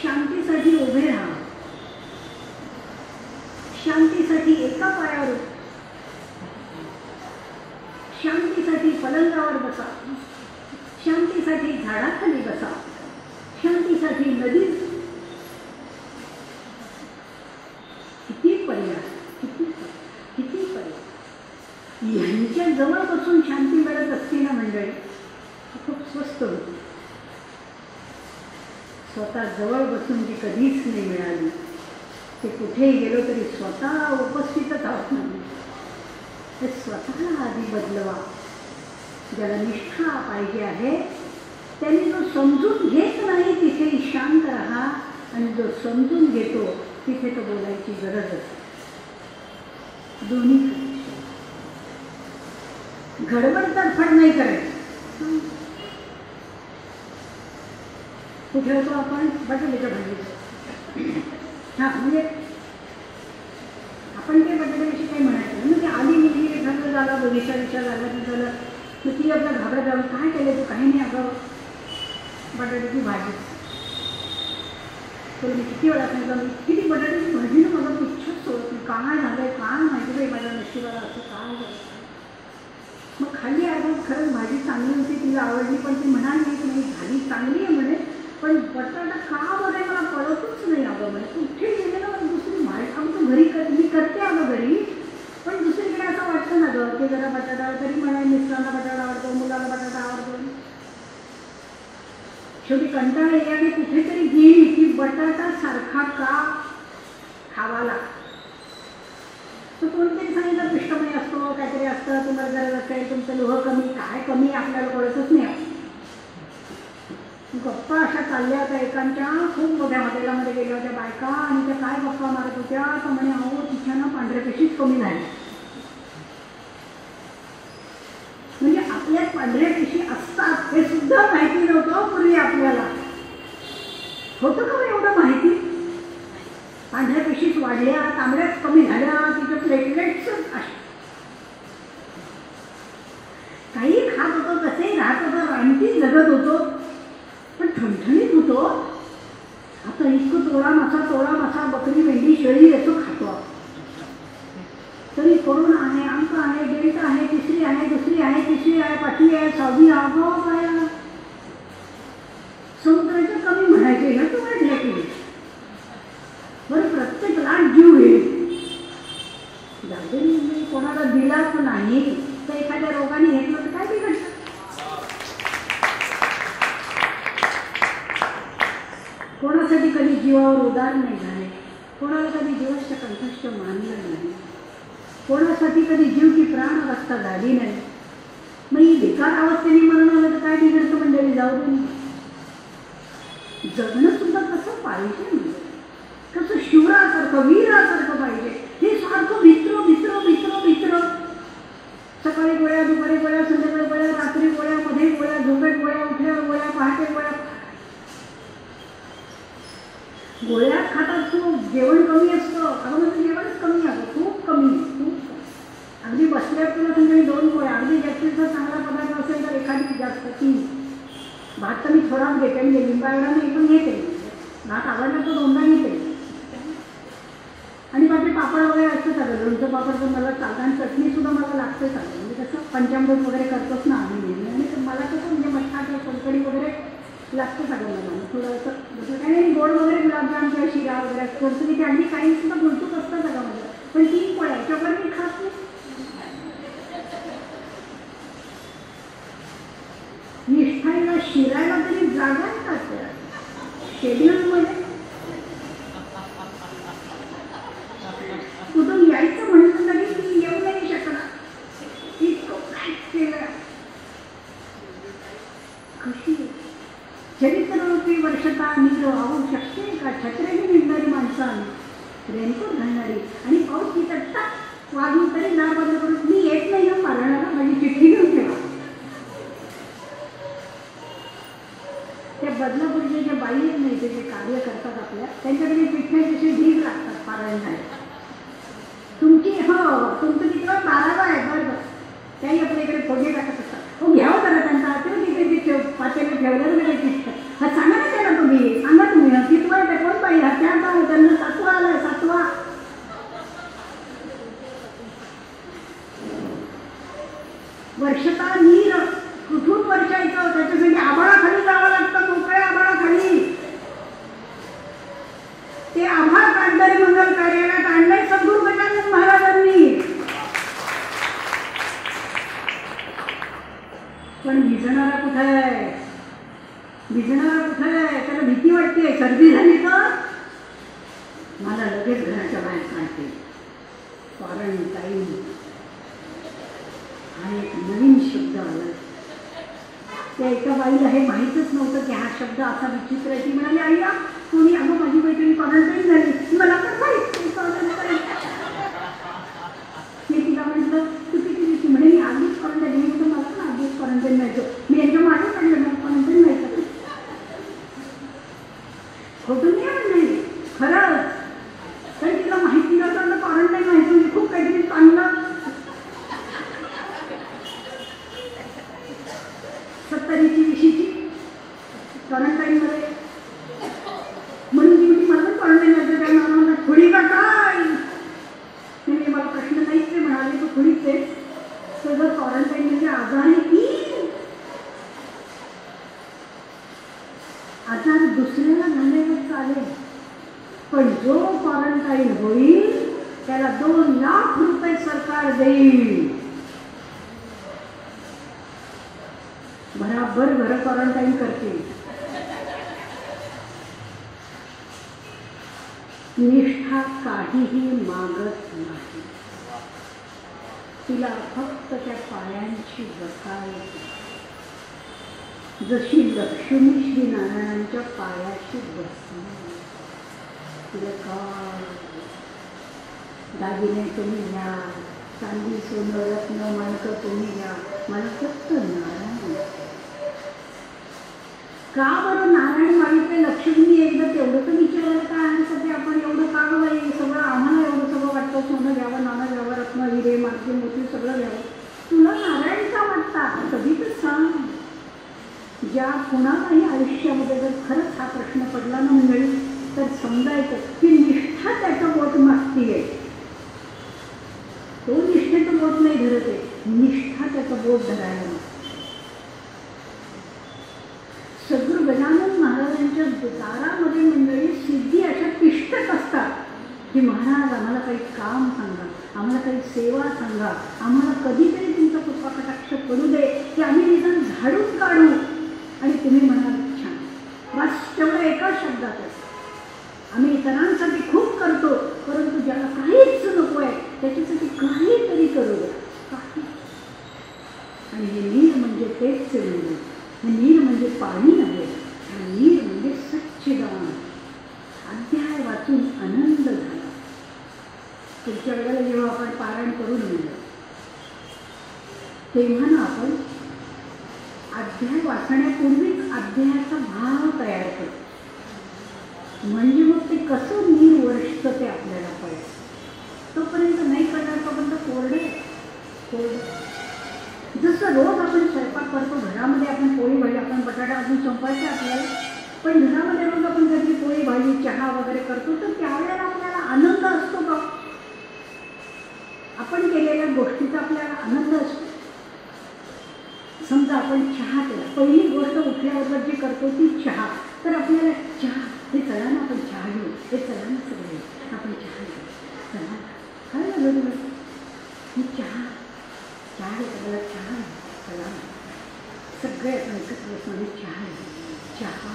शांतीसाठी उभे राहा. शांतीसाठी एका पायावर, शांतीसाठी पलंगावर बसा, शांतीसाठी झाडाखाली बसा, शांतीसाठी नदीत. किती पर्याय, किती किती पर्याय. यांच्या जवळ बसून शांती मिळत असते ना मंडळी, खूप स्वस्त होती. स्वतः जवळ बसून ती कधीच नाही मिळाली. ते कुठेही गेलो तरी स्वतः उपस्थितच आहोत नाही. ते स्वतःला आधी बदलवा. ज्याला निष्ठा पाहिजे आहे त्यांनी जो समजून घेत नाही तिथे शांत राहा, आणि जो समजून घेतो तिथे तो बोलायची गरज असते. दोन्ही गडबड तडफड नाही करायची. कुठे होतो आपण बटाट्याच्या भाजीत. हां म्हणजे आपण ते बटाट्याविषयी काही म्हणायचं ना. ती आली मुलगी एखादं झाला बगीचा विचार झाला की झालं, मग ती आपल्या घाबरत जाऊन काय केलं तू. काही नाही अगं बटाट्याची भाजी. तर मी किती वेळा सांगितलं मी किती बटाट्याची भाजी ना मला इच्छाच सोडत नाही. काय झालंय काय माहिती बाई माझ्या नशिबाला असं काय झालं. मग खाली अगं खरंच भाजी चांगली होती, तिला आवडली, पण ती म्हणाली की नाही भाजी चांगली आहे म्हणे, पण बटाटा का बरं मला कळतच नाही अगं म्हणे. कुठे गेले ना मला दुसरी भाजी. अगं तू घरी मी करते अगं घरी, पण दुसरीकडे असं वाटतं ना गं की जरा बटाटा तरी म्हणाय मिस्टरांना बटाटा आवडतो, मुलाला बटाटा आवडतो. शेवटी कंटाळा याने कुठेतरी गेली की बटाटा सारखा का खावा लागतो. तर कोणतरी सांगितलं पिष्टमय असतो, काहीतरी असतं, तुम्हाला गरज असेल, तुमचं लोह कमी, काय कमी आपल्याला कळतच नाही. गप्पा अशा चालल्या होत्या एकांच्या. खूप मोठ्या हॉटेलामध्ये गेल्या होत्या बायका, आणि त्या काय गप्पा मारत होत्या तर म्हणे अहो तिच्यानं पांढऱ्या पेशीच कमी झाल्या. म्हणजे आपल्यात पांढऱ्या पेशी असतात हे सुद्धा माहिती नव्हतं पूर्वी आपल्याला. होतं का एवढं माहिती. पांढऱ्या पेशीच वाढल्या, तांबड्याच कमी झाल्या, तिच्या प्लेटलेट्स अशा. काही खात होतो, कसेही राहत होतो, रानटी जगत होतो, पण ठणठणीत होतो. आता इतकं तोळा मासा बकरी मेंढी शेळी असं खातो. तरी कोरोना आहे, अंक आहे, डेल्टा आहे, तिसरी आहे, दुसरी आहे, तिसरी आहे, पाचवी आहे, 6वी आगाव काय. समुद्राचं कमी म्हणायचे ना तू वाढल्या की बरं. प्रत्येक लाट जीव येईल. जाते कोणाला दिलाच नाही तर एखाद्या रोगाने घेतलं तर काय बिघडतं. कोणासाठी कधी जीवावर उदार नाही झाले, कोणाला कधी जीवाच्या कंठस्थ मानलं नाही, कोणासाठी कधी जीव की प्राण अवस्था झाली नाही. मग ही बेकार अवस्थेने मरण आलं तर काय बिघडतं मंडळी, जाऊ दे. जगणं सुद्धा कसं पाहिजे, म्हणजे कसं शिवरासारखं वीरासारखं पाहिजे. हे सारखं भित्र भित्र भित्र भित्र, सकाळी गोळ्या, दुपारी गोळ्या, संध्याकाळी गोळ्या, रात्री गोळ्या, मध्ये गोळ्या, झोपेत गोळ्या, उठल्यावर गोळ्या, पहाटे गोळ्या. गोळ्या खातात खूप, जेवण कमी असतं. अगं म्हणजे जेवणच कमी आहे, खूप कमी, खूप कमी. अगदी बसल्यावर तुला संध्याकाळी 2 गोळ्या, अगदी जास्तीचा चांगला पदार्थ असेल तर एखादी जास्त 3. भात तर मी थोडाच घेते, म्हणजे लिंबा एवढा नाही पण घेते. भात आवडला तर 2दा घेते. आणि बाकी पापड वगैरे असतं सगळं, लोणचं पापड पण मला चालतं, आणि चटणीसुद्धा मला लागते सगळं. म्हणजे कसं पंचामृत वगैरे करतोच ना आम्ही नेहमी, आणि मला कसं म्हणजे मठाच्या सोलकढी वगैरे लागतं सगळं मला. थोडंसं जसं काही नाही, गोड वगैरे गुलाबजाम किंवा शिरा वगैरे करतो की त्यांनी काही सुद्धा गुंतूक असतं सगळ्यामध्ये. पण 3 पोळ्या याच्यावर मी खात नाही. निष्ठाईला शिरायला तरी जागा आहे शेड्यूलमध्ये. कुठून यायचं म्हणलं तरी मी येऊ नाही शकणार, इतकं काय केलं. कशी चरित्ररूपी वर्षता निग्र अहो शक्य का, छत्रेने निघणारी माणसं आम्ही, रेनकोट घालणारी, आणि पाऊस तिथं टाक वाजून तरी दार बंद करून मी येत नाही हो पाळणारा, माझी चिठ्ठी घेऊन ठेवा. त्या बदलापूरचे जे बाई आहेत नाही, ते जे कार्य करतात आपल्या, त्यांच्याकडे चिठ्ठ्या जसे ढीग लागतात पारायण झाले. तुमची तुमचं तिकडं 12 आहे बरं, त्याही आपल्या इकडे फोडे टाकत असतात. हो घ्यावं करा त्यांचा, ते तिथे पातेलं ठेवलं नाही चिठ्ठ्या. हा सांगा ना त्याला, तुम्ही सांगा, तुम्ही कितवा आहे कोण पाहिजे, त्याचा त्यांना 7वा आलाय, 7वा. वर्षता नीर कुठून वर्षायचं, त्याच्यासाठी आभाळाखाली जावं लागतं, मोकळ्या आभाळाखाली. ते आभाळ काढणारे मंगल कार्याला काढलंय सद्गुरू गजानन महाराजांनी. पण भिजणारा कुठे आहे, भिजणारा कुठे आहे, त्याला भीती वाटते. सर्दी झाली तर मला लगेच घराच्या बाहेर काढते. क्वारंटाईन हा एक नवीन शब्द आला. त्या एका बाईला हे माहीतच नव्हतं की हा शब्द असा विचित्र आहे. ती म्हणाली, आईला कोणी, अगं माझी मैत्रिणी क्वारंटाईन झाली, मला पण माहीत. मी तिला म्हटलं तू किती दिवशी, म्हणे मी आधीच क्वारंटाईन, मी म्हटलं मला पण आधीच क्वारंटाईन व्हायचं, मी यांच्या मागे काढलं मला क्वारंटाईन व्हायचं. खोटून नाही म्हणणे, खरंच. तर तिला माहिती नव्हतं क्वारंटाईन व्हायचं म्हणजे खूप काहीतरी चांगलं. 70ची 20ची क्वारंटाईनमध्ये, म्हणून ती म्हणजे मला पण क्वारंटाईन व्हायचं. त्या मला थोडी का काय, म्हणजे मला प्रश्न नाहीच ते म्हणाले, तो थोडीच आहे. तर जर क्वारंटाईन म्हणजे आजारी की आजार दुसऱ्याला झालेला चालेल, पण जो क्वारंटाईन होईल त्याला 2 लाख रुपये सरकार देईल. बराबर घर क्वारंटाईन करतील. निष्ठा काहीही मागत नाही, तिला फक्त त्या पायांची बसाय. जशी लक्ष्मी श्रीनारायणांच्या पायाशी बसली, तिला काय दागिने तुम्ही घ्या, चांदी सोनं रत्न माणकं तुम्ही घ्या, मला फक्त नारायण. का बरं नारायण मागितले, लक्ष्मी एकदा तेवढं तर विचारायला काय हरकत आहे. आपण एवढं का बाई, सगळं आम्हाला एवढं सगळं वाटतं, सोनं घ्यावं, नाणं घ्यावं, रत्न हिरे माणसे मोती सगळं घ्यावं, तुला नारायण का वाटतात, कधी तर सांग. ज्या कुणालाही आयुष्यामध्ये जर खरंच हा प्रश्न पडला ना मंडळी, तर समजायचं की निष्ठा त्याचं बोट मागतीये. तो निष्ठेचं बोट नाही धरत आहे, निष्ठा त्याचं बोट धरायला. सद्गुरू गजानन महाराजांच्या दारामध्ये मंडळी सिद्धी अशा तिष्ठत असतात की महाराज आम्हाला काही काम सांगा, आम्हाला काही सेवा सांगा, आम्हाला कधीतरी तुमचा कृपा कटाक्ष पडू दे की आम्ही निदान झाडून काढू. आणि तुम्ही म्हणाल छान, बस तेवढं एकाच शब्दात आहे. आम्ही इतरांसाठी खूप करतो, परंतु ज्याला काहीच नको आहे त्याच्यासाठी काहीतरी करू द्या. आणि हे नीर म्हणजे पारायण करून मिळलं तेव्हा ना आपण अध्याय वाचण्यापूर्वीच अध्यायाचा भाव तयार करतो. म्हणजे मग ते कसं निर्वर्षतं ते आपल्याला कळेल. तोपर्यंत नाही कळणार, तोपर्यंत कोरडं कोरडं. जसं रोज आपण स्वयंपाक करतो, घरामध्ये आपण पोळी भाजी, आपण बटाटा अजून संपायचा आपल्याला, पण घरामध्ये रोज आपण कधी पोळी भाजी चहा वगैरे करतो, तर त्यावेळेला आपल्याला आनंद असतो का? आपण केलेल्या गोष्टीचा आपल्याला आनंद असतो. समजा आपण चहा केला, पहिली गोष्ट उठल्याबरोबर जी करतो ती चहा, तर आपल्याला चहा, हे चला ना आपण चहा घेऊ, हे चला ना सगळे आपण चहा घेऊ, चला काय झालं तुला, मी चहा घेतला, चहा चला सगळे आपण एकत्र बसून चहा चहा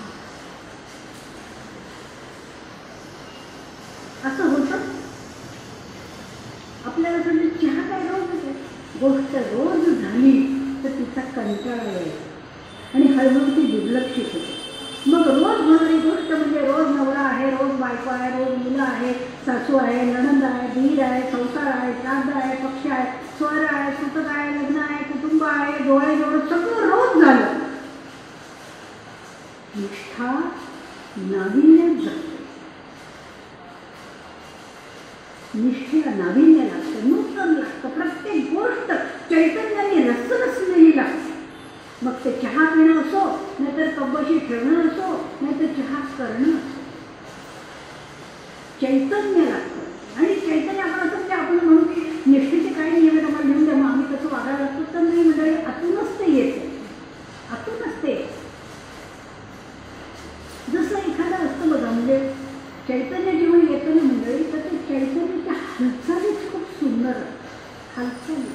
असं होतं. आपल्याला समजा चहा काय रोज होते, गोष्ट रोज झाली तर तिचा कंटाळा यायचा आणि हळूहळू ती दुर्लक्षित होते. मग रोज होणारी गोष्ट म्हणजे रोज नवरा आहे, रोज बायको आहे, रोज मुलं आहे, सासू आहे, नणंद आहे, दीर आहे, संसार आहे, श्राद्ध आहे, पक्ष आहे, स्वर आहे, सुतक आहे, लग्न आहे, कुटुंब आहे, डोळे डोळे सगळं रोज झालं. निष्ठा नाविन्य जगते, निष्ठेला नाविन्य लागतं, नूतन लागतं. प्रत्येक गोष्ट चैतन्याने रसरसलेली लागते. मग ते चहा पिणं असो, नाहीतर कब्बशी ठेवणं असो, नाहीतर चहा करणं असो, चैतन्य लागतं. आणि चैतन्य आपण असं म्हणजे आपण म्हणू की निष्ठेचे काही नियम आहेत आम्हाला लिहून द्या मग आम्ही कसं वागायला लागतो, तर नाही म्हणजे आतूनच ते येते, आतूनच ते. जसं एखादं असतं बघा, म्हणजे चैतन्य जेव्हा येतं ना मंडळी, तर ते चैतन्याच्या हालचालीच खूप सुंदर हालचाली.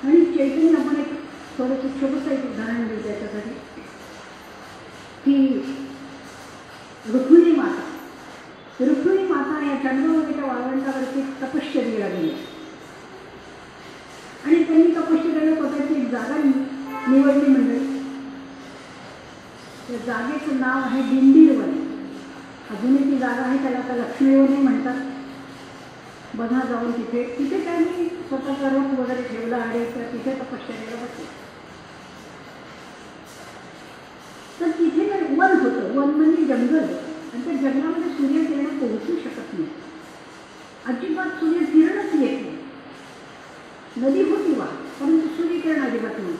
आणि चैतन्य आपण एक थोडंसं छोटंसं एक उदाहरण देऊ त्याच्यासाठी, की रुक्मिणी माता या चंद्रभागेच्या वाळवंटावरती तपश्चर्येला गेली आणि त्यांनी तपश्चर्येला स्वतःची एक जागा निवडली. मंडळी त्या जागेचं नाव आहे दिंडीरवन. अजूनही ती जागा आहे, त्याला आता लक्ष्मीवनही म्हणतात. बघा जाऊन तिथे त्यांनी स्वतःचा रूप वगैरे ठेवला आणि तिथे तपश्चर्येला बसले. तर तिथे वन होतं, वन म्हणजे जंगल, आणि त्या जंगलामध्ये सूर्यकिरण पोहोचू शकत नाही, अजिबात सूर्यकिरणच येत नाही. नदी होती वा, परंतु सूर्यकिरण अजिबात नाही.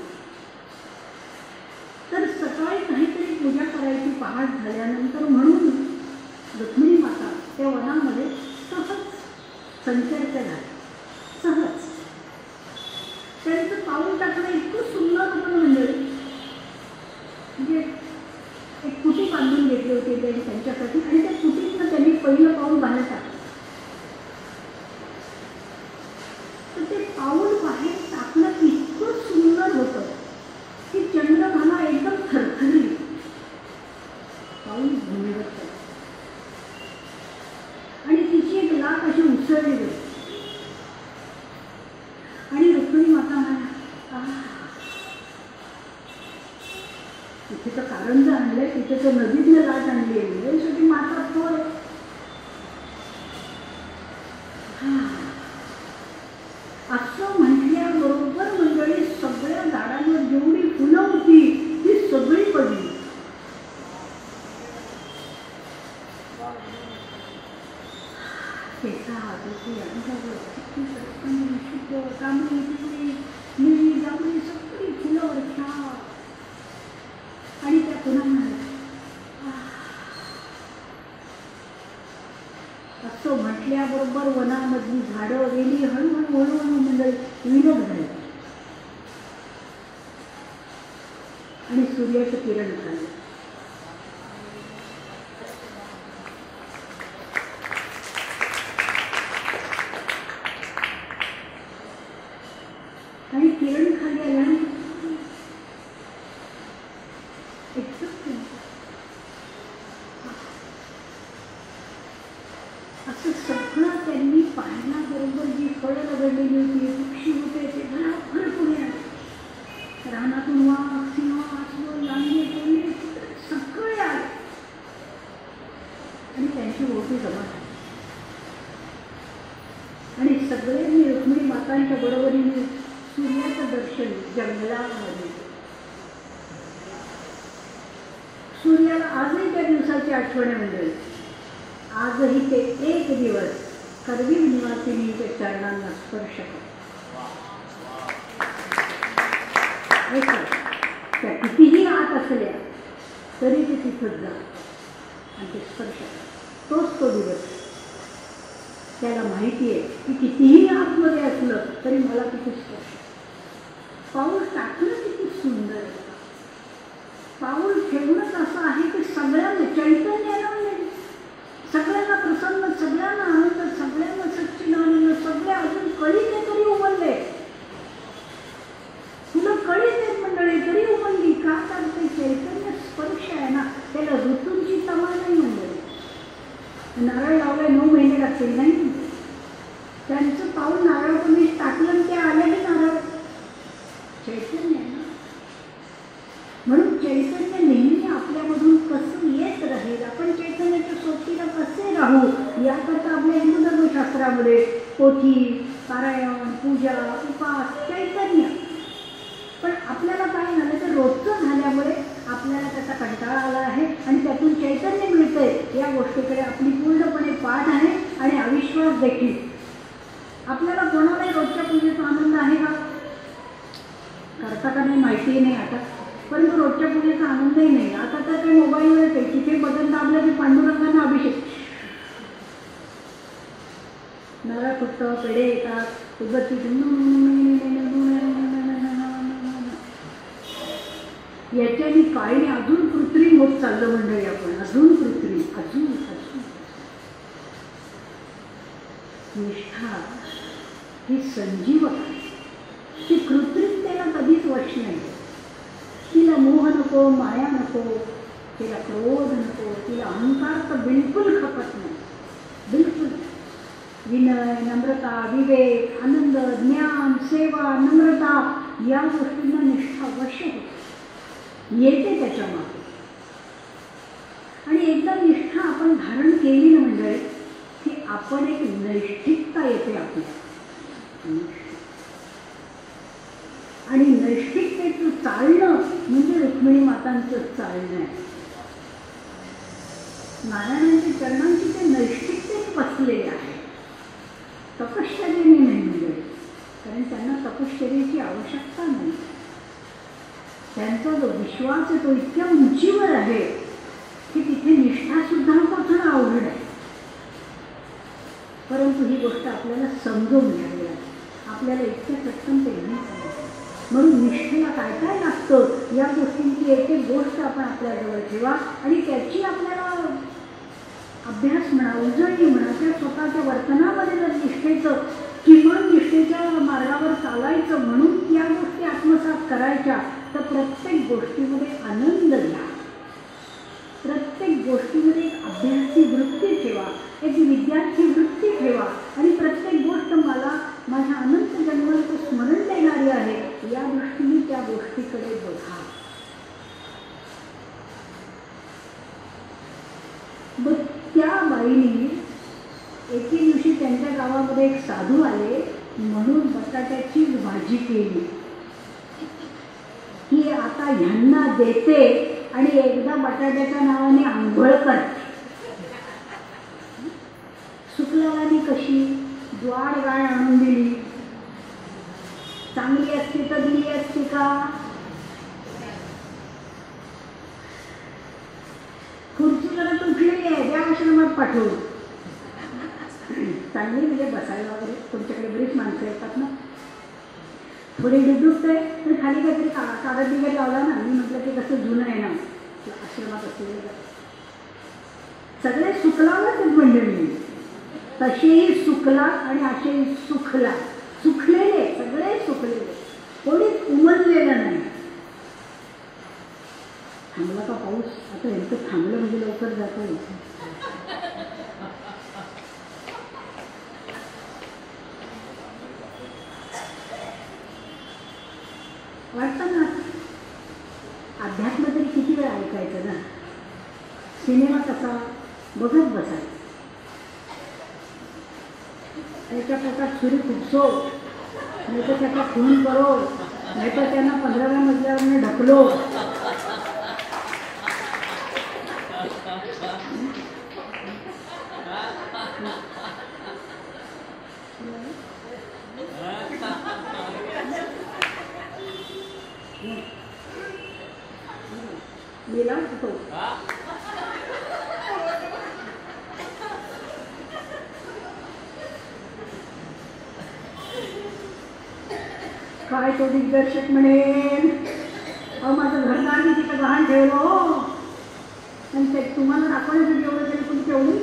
तर सकाळी काहीतरी पूजा करायची पहाट झाल्यानंतर, म्हणून रुक्मिणी माता त्या वनामध्ये सहज संचरते झाले. सहज त्यांचं पाऊल टाकणं इतकं सुंदर होतं म्हणजे एक कुटी बांधून घेतली होती त्यांनी त्यांच्यासाठी, आणि त्या कुटीतनं त्यांनी पहिलं पाऊल बाहेर टाकलं. तर ते पाऊल बाहेर टाकणं इतकं सुंदर होतं की चंद्रभागा एकदम थरथरली. पाऊल भूमीवर आणि तिची एक लाट अशी उसळली गेली. आणि रुक्मिणी माता म्हणाल्या, तिथे तर कारंज आणलंय, तिथे तर नदीतनं लाट आणली आहे, शेवटी माता थोड. असं म्हटल्याबरोबर मंडळी सगळ्या झाडांवर जेवढी फुलं होती ती सगळी पडली. सगळी फुलं वर्षा आणि त्या पुन्हा असं म्हटल्याबरोबर वनामधली झाडं गेली हळूहळू हळूहळू मंडळी विनोद झाले आणि सूर्याचं किरण झालं. आणि किरण खाली आल्याने असं सगळं त्यांनी पाहण्याबरोबर जी फळं रगडलेली होती, पक्षी होते, ते भरपूर पुढे आले. रानातून वाघ, सिंह, अस्वल, लांडगे, कोल्हे सगळे आले आणि त्यांची ओळखी जमा झाली. सूर्याला आजही त्या दिवसाची आठवण म्हणजे आजही ते एक दिवस करवीर निवासिनीच्या चरणांना स्पर्श करतो. त्या कितीही आत असल्या तरी ते तिथंच जा आणि ते स्पर्श करतो. तोच तो दिवस. त्याला माहिती आहे की कितीही आतमध्ये असलं तरी मला तिथे स्पर्श. पाऊल टाकणं किती सुंदर आहे. पाऊल ठेवणंच असं आहे की सगळ्यांना चैतन्याला सगळ्यांना प्रसन्न, सगळ्यांना आनंद, सगळ्यांना सच्चिदानंद, सगळे अजून कळीने तरी उमलले. तुला कळीच आहेत मंडळी तरी उमलली का? तर ते चैतन्य स्पर्श आहे ना, त्याला ऋतूंची तमा नाही मंडळी. नारळ लावलाय 9 महिने लागतील नाही. त्यांचं पाऊल नारळ तुम्ही टाकलं ते आले की नारळ चैतन्य आहे ना. म्हणून चैतन्य नेहमी आपल्यामधून कसं येत राहील, आपण चैतन्याच्या सोबतीला कसे राहू याकरता आपल्या हिंदू धर्मशास्त्रामध्ये पोथी, पारायण, पूजा, उपास, चैतन्य. पण आपल्याला काय झालं तर रोजचं झाल्यामुळे आपल्याला त्याचा कंटाळा आला आहे आणि त्यातून चैतन्य मिळतंय या गोष्टीकडे आपली पूर्णपणे पाठ आहे आणि अविश्वास देखील. आपल्याला कोणालाही रोजच्या पूजेचा आनंद आहे का? करता का नाही माहिती नाही आता, परंतु रोजच्या पूजेचा आनंदही नाही. आता तर काही मोबाईलवर येते, तिथे बटन दाबलं की पांडुरंगांना अभिषेक, नारळ फुटतं, पेढे येतात, उदबत्ती याच्याने काही नाही. अजून कृत्रिम होत चाललं मंडळी आपण, अजून कृत्रिम, अजून अजून. निष्ठा ही संजीवक आहे. ती कृत्रिमतेला कधीच वश नाही. तिला मोह नको, माया नको, तिला क्रोध नको, तिला अहंकार तर बिलकुल खपत नाही. बिलकुल. विनय, नम्रता, विवेक, आनंद, ज्ञान, सेवा, नम्रता या गोष्टींना निष्ठा अवश्य होते, येते त्याच्या मागे. आणि एकदा निष्ठा आपण धारण केली ना मंडळी की आपण एक नैष्ठिकता येते आपल्या. आणि नैष्ठिकतेचं चालणं म्हणजे रुक्मिणी मातांचं चालणं आहे. नारायणांच्या चरणांची ते नैष्ठिकतेत बसलेले आहे, तपश्चर्येने नाही म्हणजे. कारण त्यांना तपश्चर्येची आवश्यकता नाही. त्यांचा जो विश्वास आहे तो इतक्या उंचीवर आहे की तिथे निष्ठासुद्धा पोचणं अवघड आहे. परंतु ही गोष्ट आपल्याला समजून घ्यावी लागते. आपल्याला इतक्या चटकन ते नाही समजतं. म्हणून निष्ठेला काय काय लागतं या गोष्टींची एक एक गोष्ट आपण आपल्याजवळ ठेवा आणि त्याची आपल्याला अभ्यास म्हणा, उजळणी म्हणा, त्या स्वतःच्या वर्तनामध्ये जर निष्ठेचं किमान निष्ठेच्या मार्गावर चालायचं म्हणून या गोष्टी आत्मसात करायच्या तर प्रत्येक गोष्टीमध्ये आनंद घ्या. प्रत्येक गोष्टीमध्ये एक अभ्यासी वृत्ती ठेवा, एक विद्यार्थी वृत्ती ठेवा आणि प्रत्येक गोष्ट मला माझ्या अनंत जन्माचं स्मरण देणारी आहे या दृष्टीने त्या गोष्टीकडे बघा. मग त्या बाईने एके दिवशी त्यांच्या गावामध्ये एक साधू आले म्हणून बटाट्याची भाजी केली की आता ह्यांना देते आणि एकदा बटाट्याच्या नावाने आंघोळ करते. शुक्लवानी कशी द्वाड गाय आणून दिली, चांगली असती तर दिली असती का? खुर्ची करत उठलेली आहे, त्या आश्रमात पाठवून. चांगली म्हणजे बसायला वगैरे तुमच्याकडे बरीच माणसं येतात ना, थोडी डुडुकते तर खाली काहीतरी कागद बिगड लावला ना. मी म्हटलं की कसं जुनं आहे ना आश्रमात असलेलं. सगळे सुखलावच आहेत मंडळी, तसेही सुखला आणि असेही सुखला, सुखलेले सगळे सुखलेले, कोणीच उमललेलं नाही. थांबला का पाऊस? आता यांचं थांबलं म्हणजे लवकर जातो. वाटतं ना अध्यात्म तरी किती वेळ ऐकायचं ना. सिनेमा कसा बघत बसायचा, त्याच्या पोटात सुरी खुपसो, नाही तर त्याचा खून करो, नाही तर त्यांना 15व्या मजल्यावरनं ढकलो. गेला तो. काय तो दिग्दर्शक म्हणेल, अहो माझं घरदार मी तिथं गहाण ठेवलं आणि ते तुम्हाला दाखवण्यासाठी एवढं तरी पण ठेवली.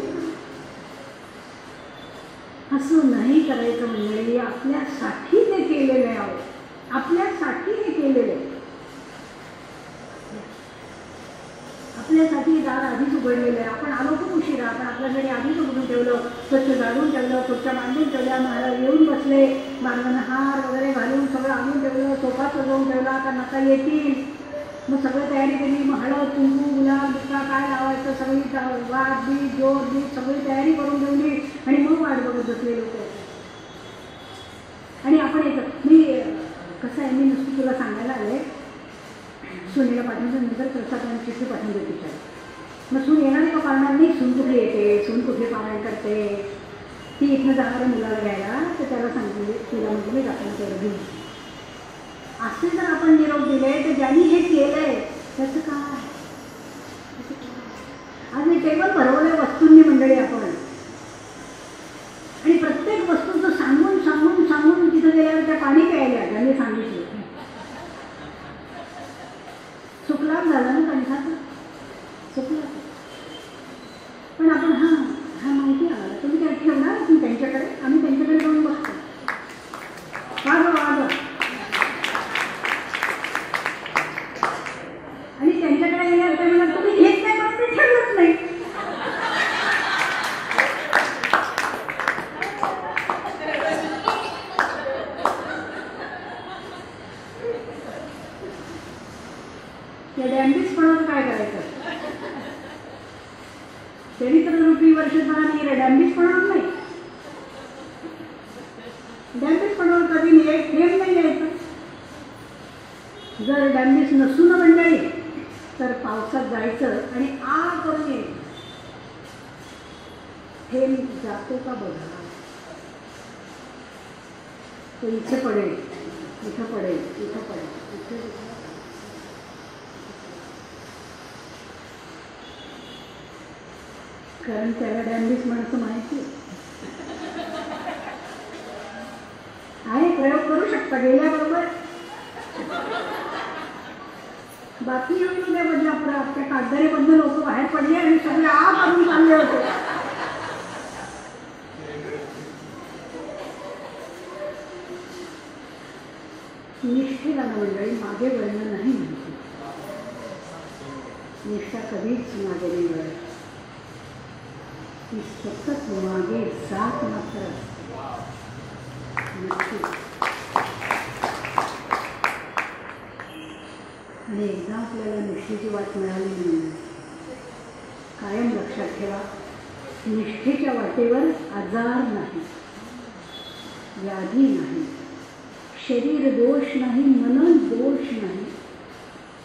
असं नाही करायचं मंडळी. आपल्यासाठी ते केलेलं आहे. अहो आपल्यासाठी हे केलेलं आहे. आपल्यासाठी दार आधीच उघडलेलं आहे. आपण आलो खूप उशिरा, आपण आपल्यासाठी आधीच उघडून ठेवलं, स्वच्छ झाडून ठेवलं, स्वच्छ मांडून ठेवल्या, महाराज येऊन बसले, मार्गाने हार वगैरे घालून सगळं आणून ठेवलं, सोफा सजवून ठेवला. आता नका येतील, मग सगळं तयारी केली. मग हळद कुंकू गुलाब दुसरा काय लावायचं सगळी वाद बीज जोड बीज सगळी तयारी करून ठेवली आणि मग वाट बघत बसले लोक. आणि आपण येतं. मी कसं आहे, मी नुसतं तुला सांगायला आले, सुनेला पाठवल्यानंतर प्रसादाने चिठ्ठी पाठवून देते तिच्या. मग सून येणार का पाळणार नाही. सून कुठे येते, सून कुठे पारायण करते, ती इथनं जाणाऱ्या मुलाला घ्यायला, तर त्याला सांगितले तिला म्हटलं मी जाताना तेवढं घेऊन. असे जर आपण निरोप दिले तर ज्यांनी हे केलंय त्याचं काय. आज मी टेबल भरवलंय वस्तूंनी मंडळी आपण, आणि प्रत्येक वस्तूचं सांगून सांगून सांगून तिथं गेल्यावर त्या पाणी प्यायला ज्यांनी सांगितलं. सुखलाभ झाला ना कंठाचं, सुखलाभ. पण आपण हा माहिती आम्हाला तुम्ही काय ठेवणार तुम्ही त्यांच्याकडे, आम्ही त्यांच्याकडे जाऊन बघतो. वाद आणि त्यांच्याकडे गेल्यावर ते म्हणा तुम्ही घेत नाही पण ते ठेवलंच नाही. त्या डॅम्बिसपणाचं काय करायचं. चरित्ररूपी वर्षभराने डॅम्बिसपणावर नाही. डॅम्बिसपणावर कधी एक थेंब नाही यायचं. जर डॅम्बिस नसून मंडळी तर पावसात जायचं आणि आ करून यायचं. थेंब जातो का बघा. तो इथे पडेल, इथं पडेल, इथं पडेल, इथे. कारण त्याला डॅम्बिस माणसं माहिती आहे. प्रयोग करू शकता गेल्याबरोबर. बातमी होईल उद्या बदलापुरात त्या कागदारीमधनं लोक बाहेर पडले आणि सगळे करून चालले होते. निष्ठेला मंडळी मागे वळणं नाही म्हणते. निष्ठा कधीच मागे नाही वळत. ती सतत मागे जात मात्र नक्की. आणि एकदा आपल्याला निष्ठेची वाट मिळाली नाही, कायम लक्षात ठेवा, निष्ठेच्या वाटेवर आजार नाही, व्याधी नाही, शरीर दोष नाही, मन दोष नाही,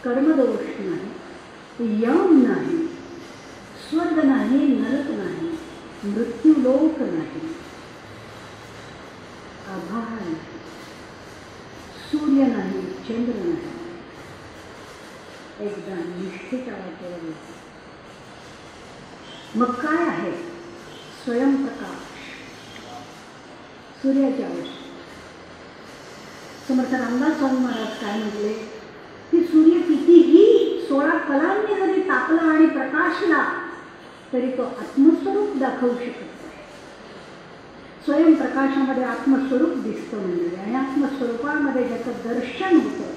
कर्मदोष नाही, यम नाही, स्वर्ग नाही, नरक नाही, मृत्यूलोक नाही, आभाळ नाही, सूर्य नाही, चंद्र नाही. एकदा निष्ठेच्या वाटेवर येते. मग काय आहे. स्वयंप्रकाश, सूर्याच्या आवेश. समर्थ रामदास स्वामी महाराज काय म्हटले की सूर्य कितीही 16 कलांनी जरी तापला आणि प्रकाशला तरी तो आत्मस्वरूप दाखवू शकत नाही. स्वयंप्रकाशामध्ये आत्मस्वरूप दिसतं म्हणजे, आणि आत्मस्वरूपामध्ये ज्याचं दर्शन होतं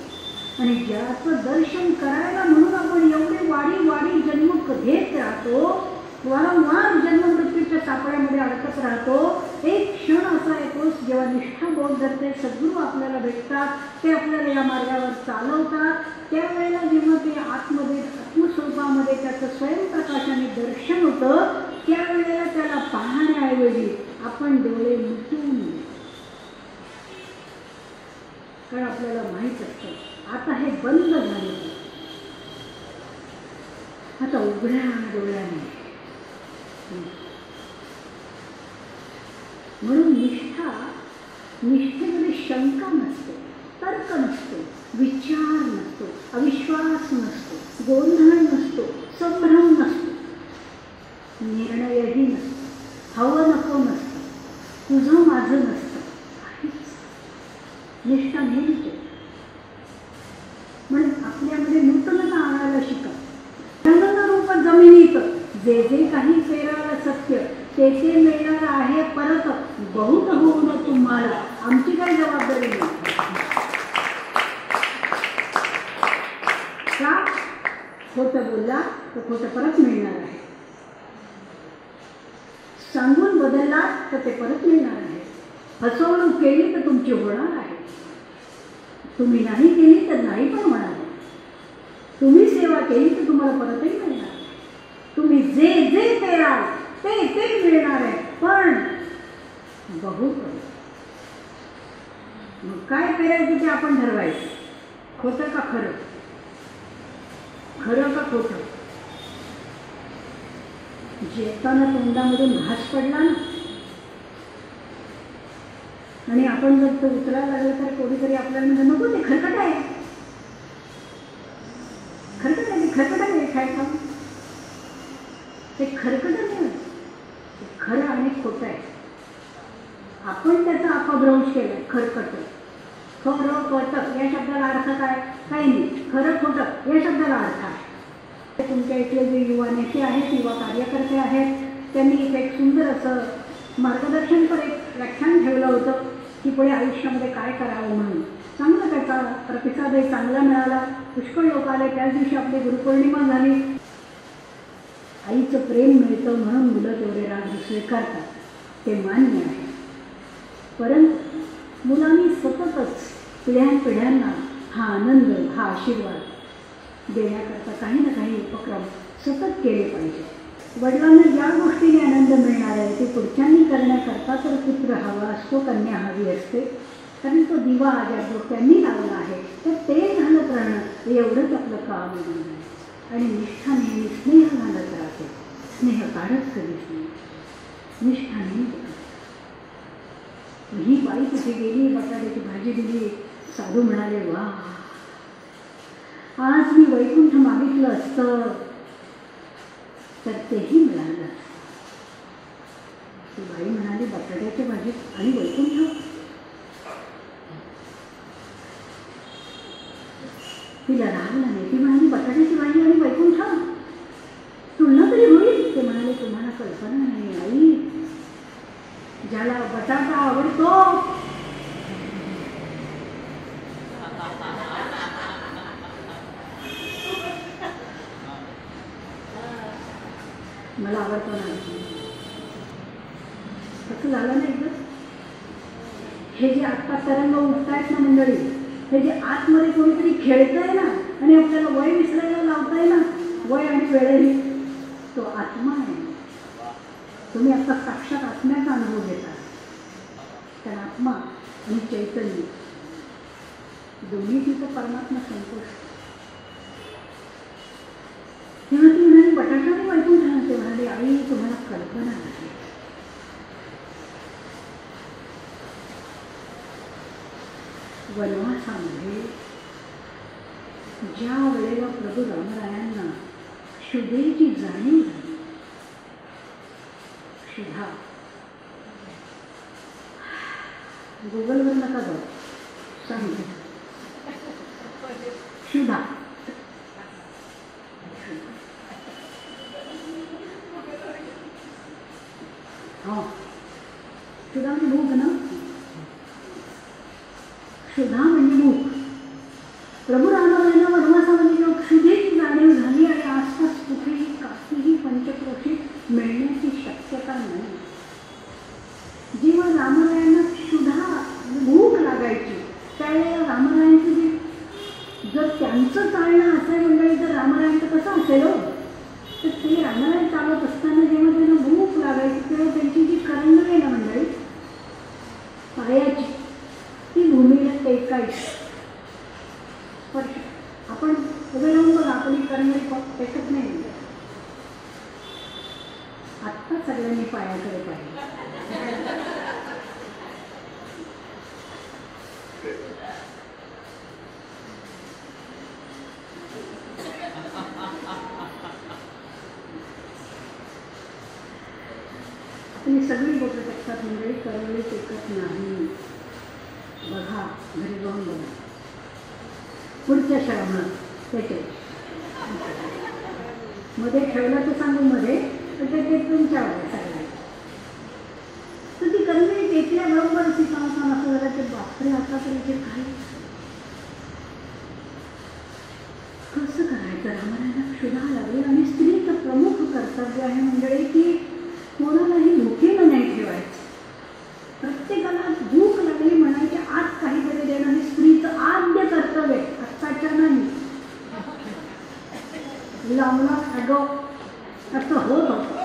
आणि ज्याचं दर्शन करायला म्हणून आपण एवढे वाडी जन्म घेत राहतो, वारंवार जन्ममृत्यूच्या सापळ्यामध्ये अडकत राहतो. एक क्षण असा येतो जेव्हा निष्ठाबोध धरते, सद्गुरू आपल्याला भेटतात, ते आपल्याला या मार्गावर चालवतात. त्यावेळेला जेव्हा ते आत्मस्वरूपामध्ये त्याचं स्वयंप्रकाशाने दर्शन होतं, त्यावेळेला त्याला पाहण्याऐवजी आपण डोळे मिटून, कारण आपल्याला माहीत असतं आता हे बंद झालं, आता उघड्या डोळ्याने. म्हणून निष्ठेमध्ये शंका नसते, तर्क नसतो, विचार नसतो, अविश्वास नसतो, गोंधळ नसतो. नसतो, संभ्रम नसतो, निर्णयही नसतो, हवं नको नसतं, तुझं माझं नसतं, काहीच. निष्ठा नेहमीच. म्हणून आपल्यामध्ये नूतनता आणायला शिका. रूप जमिनीत जे जे काही पेराला सत्य ते ते मिळणार आहे परत, बहुत होऊन तुम्हाला. आमची काही जबाबदारी नाही. का? खोटं बोलला तर खोटं परत मिळणार आहे, सांगून बदलला तर ते परत मिळणार आहे, फसवणूक केली तर तुमची होणार आहे, तुम्ही नाही केली तर नाही पण होणार आहे, तुम्ही सेवा केली तर तुम्हाला परतही मिळणार आहे. तुम्ही जे जे पेराल ते ते मिळणार आहे, पण बहुत. मग काय पेरायचं ते आपण ठरवायचं. खोटं का खरं, खरं का खोटं. जेवताना तोंडामधून घास पडला ना आणि आपण जर तो उचलायला लागलं तर कोणीतरी आपल्याला म्हणजे नको ते खरकट आहे, खरकट आहे, खरकट आहे खायचं. ते खरकट नाही, ते खरं आणि खोटं आहे. आपण त्याचा अपभ्रंश केला. खरकट, खरं खोटं या शब्दाला अर्थ काय? काही नाही. खरं खोटं या शब्दाला अर्थ आहे. तुमच्या इथले जे युवा नेते आहेत, युवा कार्यकर्ते आहेत, त्यांनी इथे एक सुंदर असं मार्गदर्शनपर एक व्याख्यान ठेवलं होतं की पुढे आयुष्यामध्ये काय करावं म्हणून. चांगला त्याचा प्रतिसादही चांगला मिळाला. पुष्कळ लोक आले. त्याच दिवशी आपली गुरुपौर्णिमा झाली. आईचं प्रेम मिळतं म्हणून मुलं तेवढे राग स्वीकारतात, ते मान्य आहे. परंतु मुलांनी सततच पिढ्यानपिढ्यांना हा आनंद, हा आशीर्वाद देण्याकरता काही ना काही उपक्रम सतत केले पाहिजे. वडिलांना ज्या गोष्टीने आनंद मिळणार आहे ते पुढच्यांनी करण्याकरता तर पुत्र हवा असतो, कन्या हवी असते. कारण तो दिवा ज्या त्यांनी लावला आहे तर ते घालत राहणं एवढंच आपलं काम आहे. आणि निष्ठा नेहमी स्नेह घालत राहते, स्नेह काढत कधीच नाही, निष्ठा नेहमी. ही बाई कुठे गेली, बटाट्याची भाजी दिली. साधू म्हणाले, वा, आज मी वैकुंठ मागितलं असतं तर तेही मिळालं. ती बाई म्हणाली, बटाट्याच्या भाजीत आणि वैकुंठ. तिला रागला नाही. ती म्हणाली, बटाट्याची भाजी आणि वैकुंठ तुलना तरी होईल. ते म्हणाले, तुम्हाला कल्पना नाही आई, ज्याला बटाटा आवडतो मला आवडतो ना. कसं झालं ना एकदा, हे जे आत्ता तरंग उठतायत ना मंडळी, हे जे आतमध्ये कोणीतरी खेळतंय ना आणि आपल्याला वय विसरायला लावताय ना, वय आणि वेळही, तो आत्मा आहे. तुम्ही आता साक्षात आत्म्याचा अनुभव घेता. तर आत्मा आणि चैतन्य दोन्ही तिथं परमात्मा संतोष. तेव्हा ती म्हणाली, बटाटा ऐकून छान. ते म्हणाले, आई तुम्हाला कल्पना नाही. वनवासामध्ये ज्या वेळेला प्रभू रामरायांना क्षुधेची जाणीव झाली, क्षुधा, गुगलवर नका जाऊ, सांगते. क्षुधा, हो, क्षुधा म्हणजे भूक ना. क्षुधा म्हणजे भूक. प्रभू रामरायांना वनवासामध्ये जेव्हा क्षुधेची जाणीव झाली आणि आसपास कुठेही काहीही पंचक्रोशीत मिळण्याची शक्यता नाही, जेव्हा रामरायांना क्षुधा भूक लागायची त्यावेळेला रामरायांचं जे, जर त्यांचं चालणं असं मंडळी तर रामरायांचं कसं असेल, तर ते रामरायण चालत असताना जेव्हा त्यांना भूक लागायची तेव्हा त्यांची जी करंगळी आहे ना मंडळी पायाची, ती भूमीला टेकायची. स्पर्श, आपण उभे राहून बघा, आपली करंगळी टेकत नाही. आत्ता सगळ्यांनी पायाकडे पाहिजे. आणि सगळी बोटं टेकतात मंडळी, करवली टेकत नाही. बघा, घरी जाऊन बघा पुढच्या श्रावणात त्याचे मध्ये ठेवलं तर सांगू मध्ये, तर ते तुमच्यावर आहे सगळं. तर ती करवली टेकल्याबरोबर सीतामाता असं झालं ते बापरे, आता तर इथे काय कसं करायचं, रामायणाला क्षुधा लागली. आणि स्त्रीचं प्रमुख कर्तव्य आहे मंडळी की कोणालाही भुकेनं नाही ठेवायचं. प्रत्येकाला भूक लागली म्हणायची, आज काहीतरी देणं हे स्त्रीचं आद्य कर्तव्य. आत्ताच्या नाही लावला अगं असं होत होतं.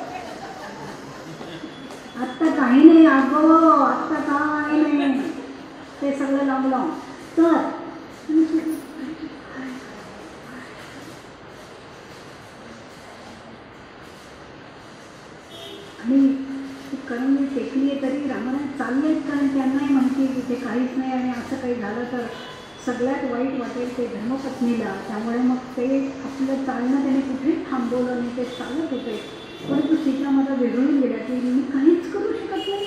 आत्ता काही नाही अगं, आत्ता काही नाही, ते सगळं लावलं तर. आणि करवली टेकली आहे तरी रामायण चालले आहेत, कारण त्यांनाही माहिती आहे की ते काहीच नाही आणि असं काही झालं तर सगळ्यात वाईट वाटेल ते धर्मपत्नीला. त्यामुळे मग ते आपलं चालणं त्याने कुठेच थांबवलं नाही, ते चालत होते. परंतु सीता मला वेगळून गेल्या की मी काहीच करू शकत नाही,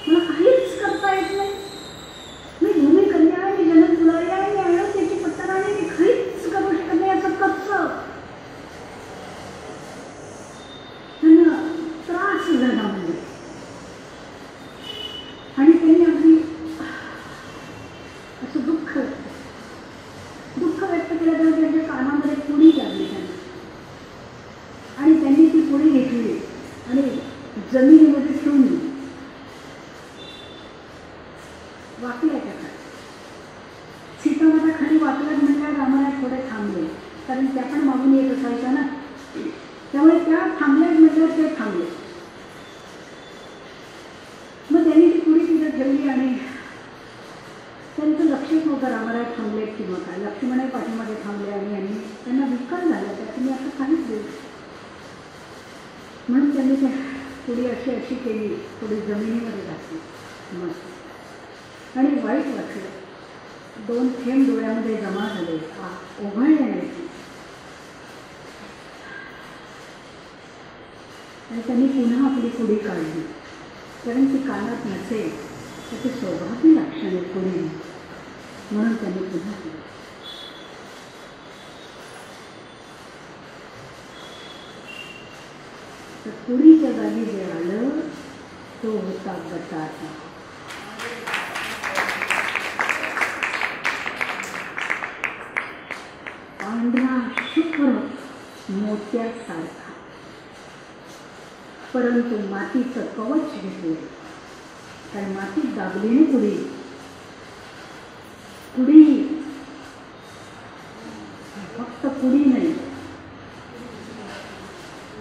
मला काहीच करता येत नाही, मी भूमी कन्या आहे, मी जनक दुलारी आहे, मी अयोध्येची पत्नी आहे, मी काहीच करू शकत नाही. असं कसं त्यांना त्रास झाला म्हणजे. आणि त्यांनी अगदी असं दुःख व्यक्त केलं. तर त्यांच्या कानामध्ये पुडी लागली त्यांना, आणि त्यांनी ती पुडी घेतली आणि जमिनीमध्ये ठेवून वाकल्या त्याच्यात. सीतामाता खाली वाकल्यात म्हणल्या रामायण थोडे थांबले, कारण त्या पण मागून येत असायच्या ना, त्यामुळे त्या थांबल्यात म्हटल्यावर ते थांबले. मग त्यांनी ती पुडी तिथं ठेवली आणि त्यांचं लक्षच नव्हतं रामाराय थांबलेत किंवा काय. लक्ष्मणही पाठीमागे थांबले आणि यांनी त्यांना विकार झाला त्यात मी असं काहीच देऊ. म्हणून त्यांनी त्या पुडी अशी केली, थोडी जमिनीमध्ये घातली मस्त. आणि वाईट वाटलं, 2 थेंब डोळ्यामध्ये जमा झाले, ओघळले नाही. आणि त्यांनी पुन्हा आपली पुडी काढली, कारण ती कानात नसेल तर ती सौभाग्य लक्षणे पुढे, म्हणून त्यांनी पुन्हा केली. तर पुरीच्या जागी जे आलं तो होता बटाटा. पांढरा शुभ्र मोत्यासारखा, परंतु मातीचं कवच घेतलं, कारण मातीत दाबली ना पुडी. फक्त पुडी नाही,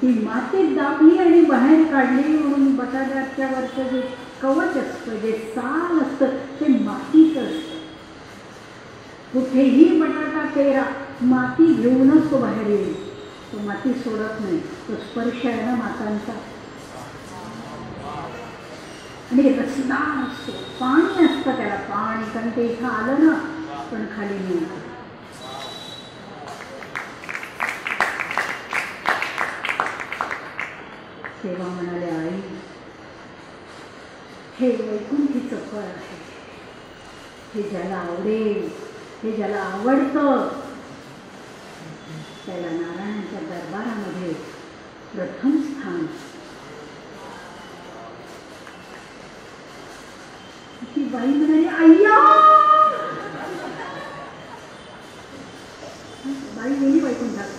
ती मातीत दाबली आणि बाहेर काढली. म्हणून बटाट्याच्या वरचं जे कवच असतं, जे साल असतं, ते मातीचं असतं. कुठेही बटाटा पेरा, माती घेऊनच तो बाहेर येईल. तो माती सोडत नाही, तो स्पर्श आहे ना मातांचा. आणि रसदार असतो, पाणी असतं त्याला, पाणी, कारण ते इथं आलं ना पण खाली नाही. तेव्हा म्हणाले, आई हे वैकुंठीचं फळ आहे, हे ज्याला आवडेल, हे ज्याला आवडतं त्याला नारायणाच्या दरबारामध्ये प्रथम स्थान. ती बाई म्हणाली, अय्या, बाई गेली वैकुंठात.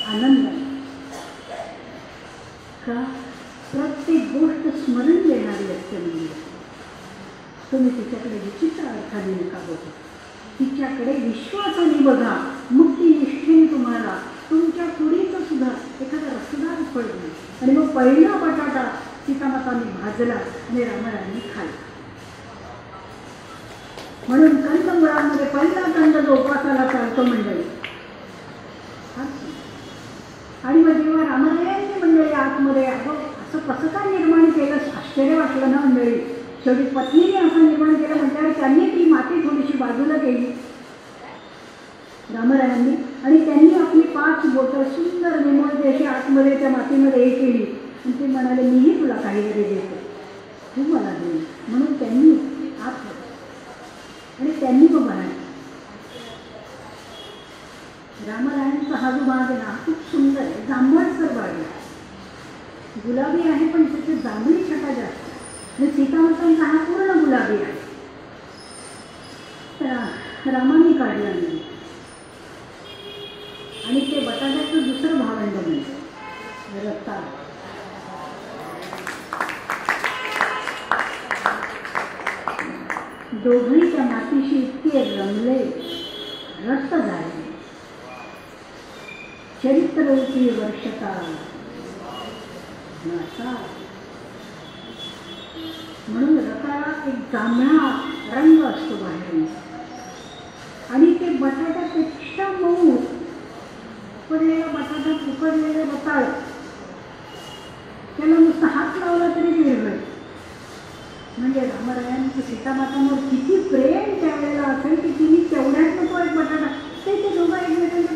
आनंद का, प्रत्येक गोष्ट स्मरण देणारी असते. म्हणजे तुम्ही तिच्याकडे विचित्र अर्थाने नका बघू, तिच्याकडे विश्वासाने बघा. मग ती निष्ठेने तुम्हाला तुमच्या पुढीचं सुद्धा एखादा रसदार फळ देईल. आणि मग पहिला बटाटा सीतामातांनी भाजला आणि रामारायांनी खाल्ला. म्हणून कंदमुळांमध्ये पहिला कंद जो उपासाला चालतो मंडळी. आणि मग जेव्हा रामारायांनी मंडळी आतमध्ये असं कसं काय निर्माण केलं, आश्चर्य वाटलं ना मंडळी. शेवटी पत्नीने असं निर्माण केलं म्हटल्यावर त्यांनी ती माती थोडीशी बाजूला केली रामरायांनी, आणि त्यांनी आपली 5 बोटं सुंदर निमळते अशी आतमध्ये त्या मातीमध्ये हे केली आणि ते म्हणाले मीही तुला काहीतरी देतो, तू मला दे. म्हणून त्यांनी हात ठेवला आणि त्यांनी तो म्हणाले. रामरायांचा हा जो बाग आहे ना खूप सुंदर आहे, जांभळसर बाग आहे, गुलाबी आहे पण त्याची जांभळी छटा जास्त आहे. आणि सीतामातांचा हा पूर्ण गुलाबी आहे. तर रामाने काढला नाही आणि ते बटाट्याचं दुसरं भावंड म्हणजे रत्ता. दोघही त्या मातीशी इतके रमले, रक्त झाले. चरित्ररूपी वर्षता म्हणून रताळा एक जांभळा रंग असतो बाहेरून आणि ते बटाट्यापेक्षा मऊ उकडलेला बटाटा, उकडलेलं रताळ त्याला नुसतं हात लावला तरी विरघळेल. म्हणजे रामरायांचं सीतामातांवर किती प्रेम त्यावेळेला असेल की तिने तेवढ्यात तो एक बटाटा ते दोघं एकमेकांच्या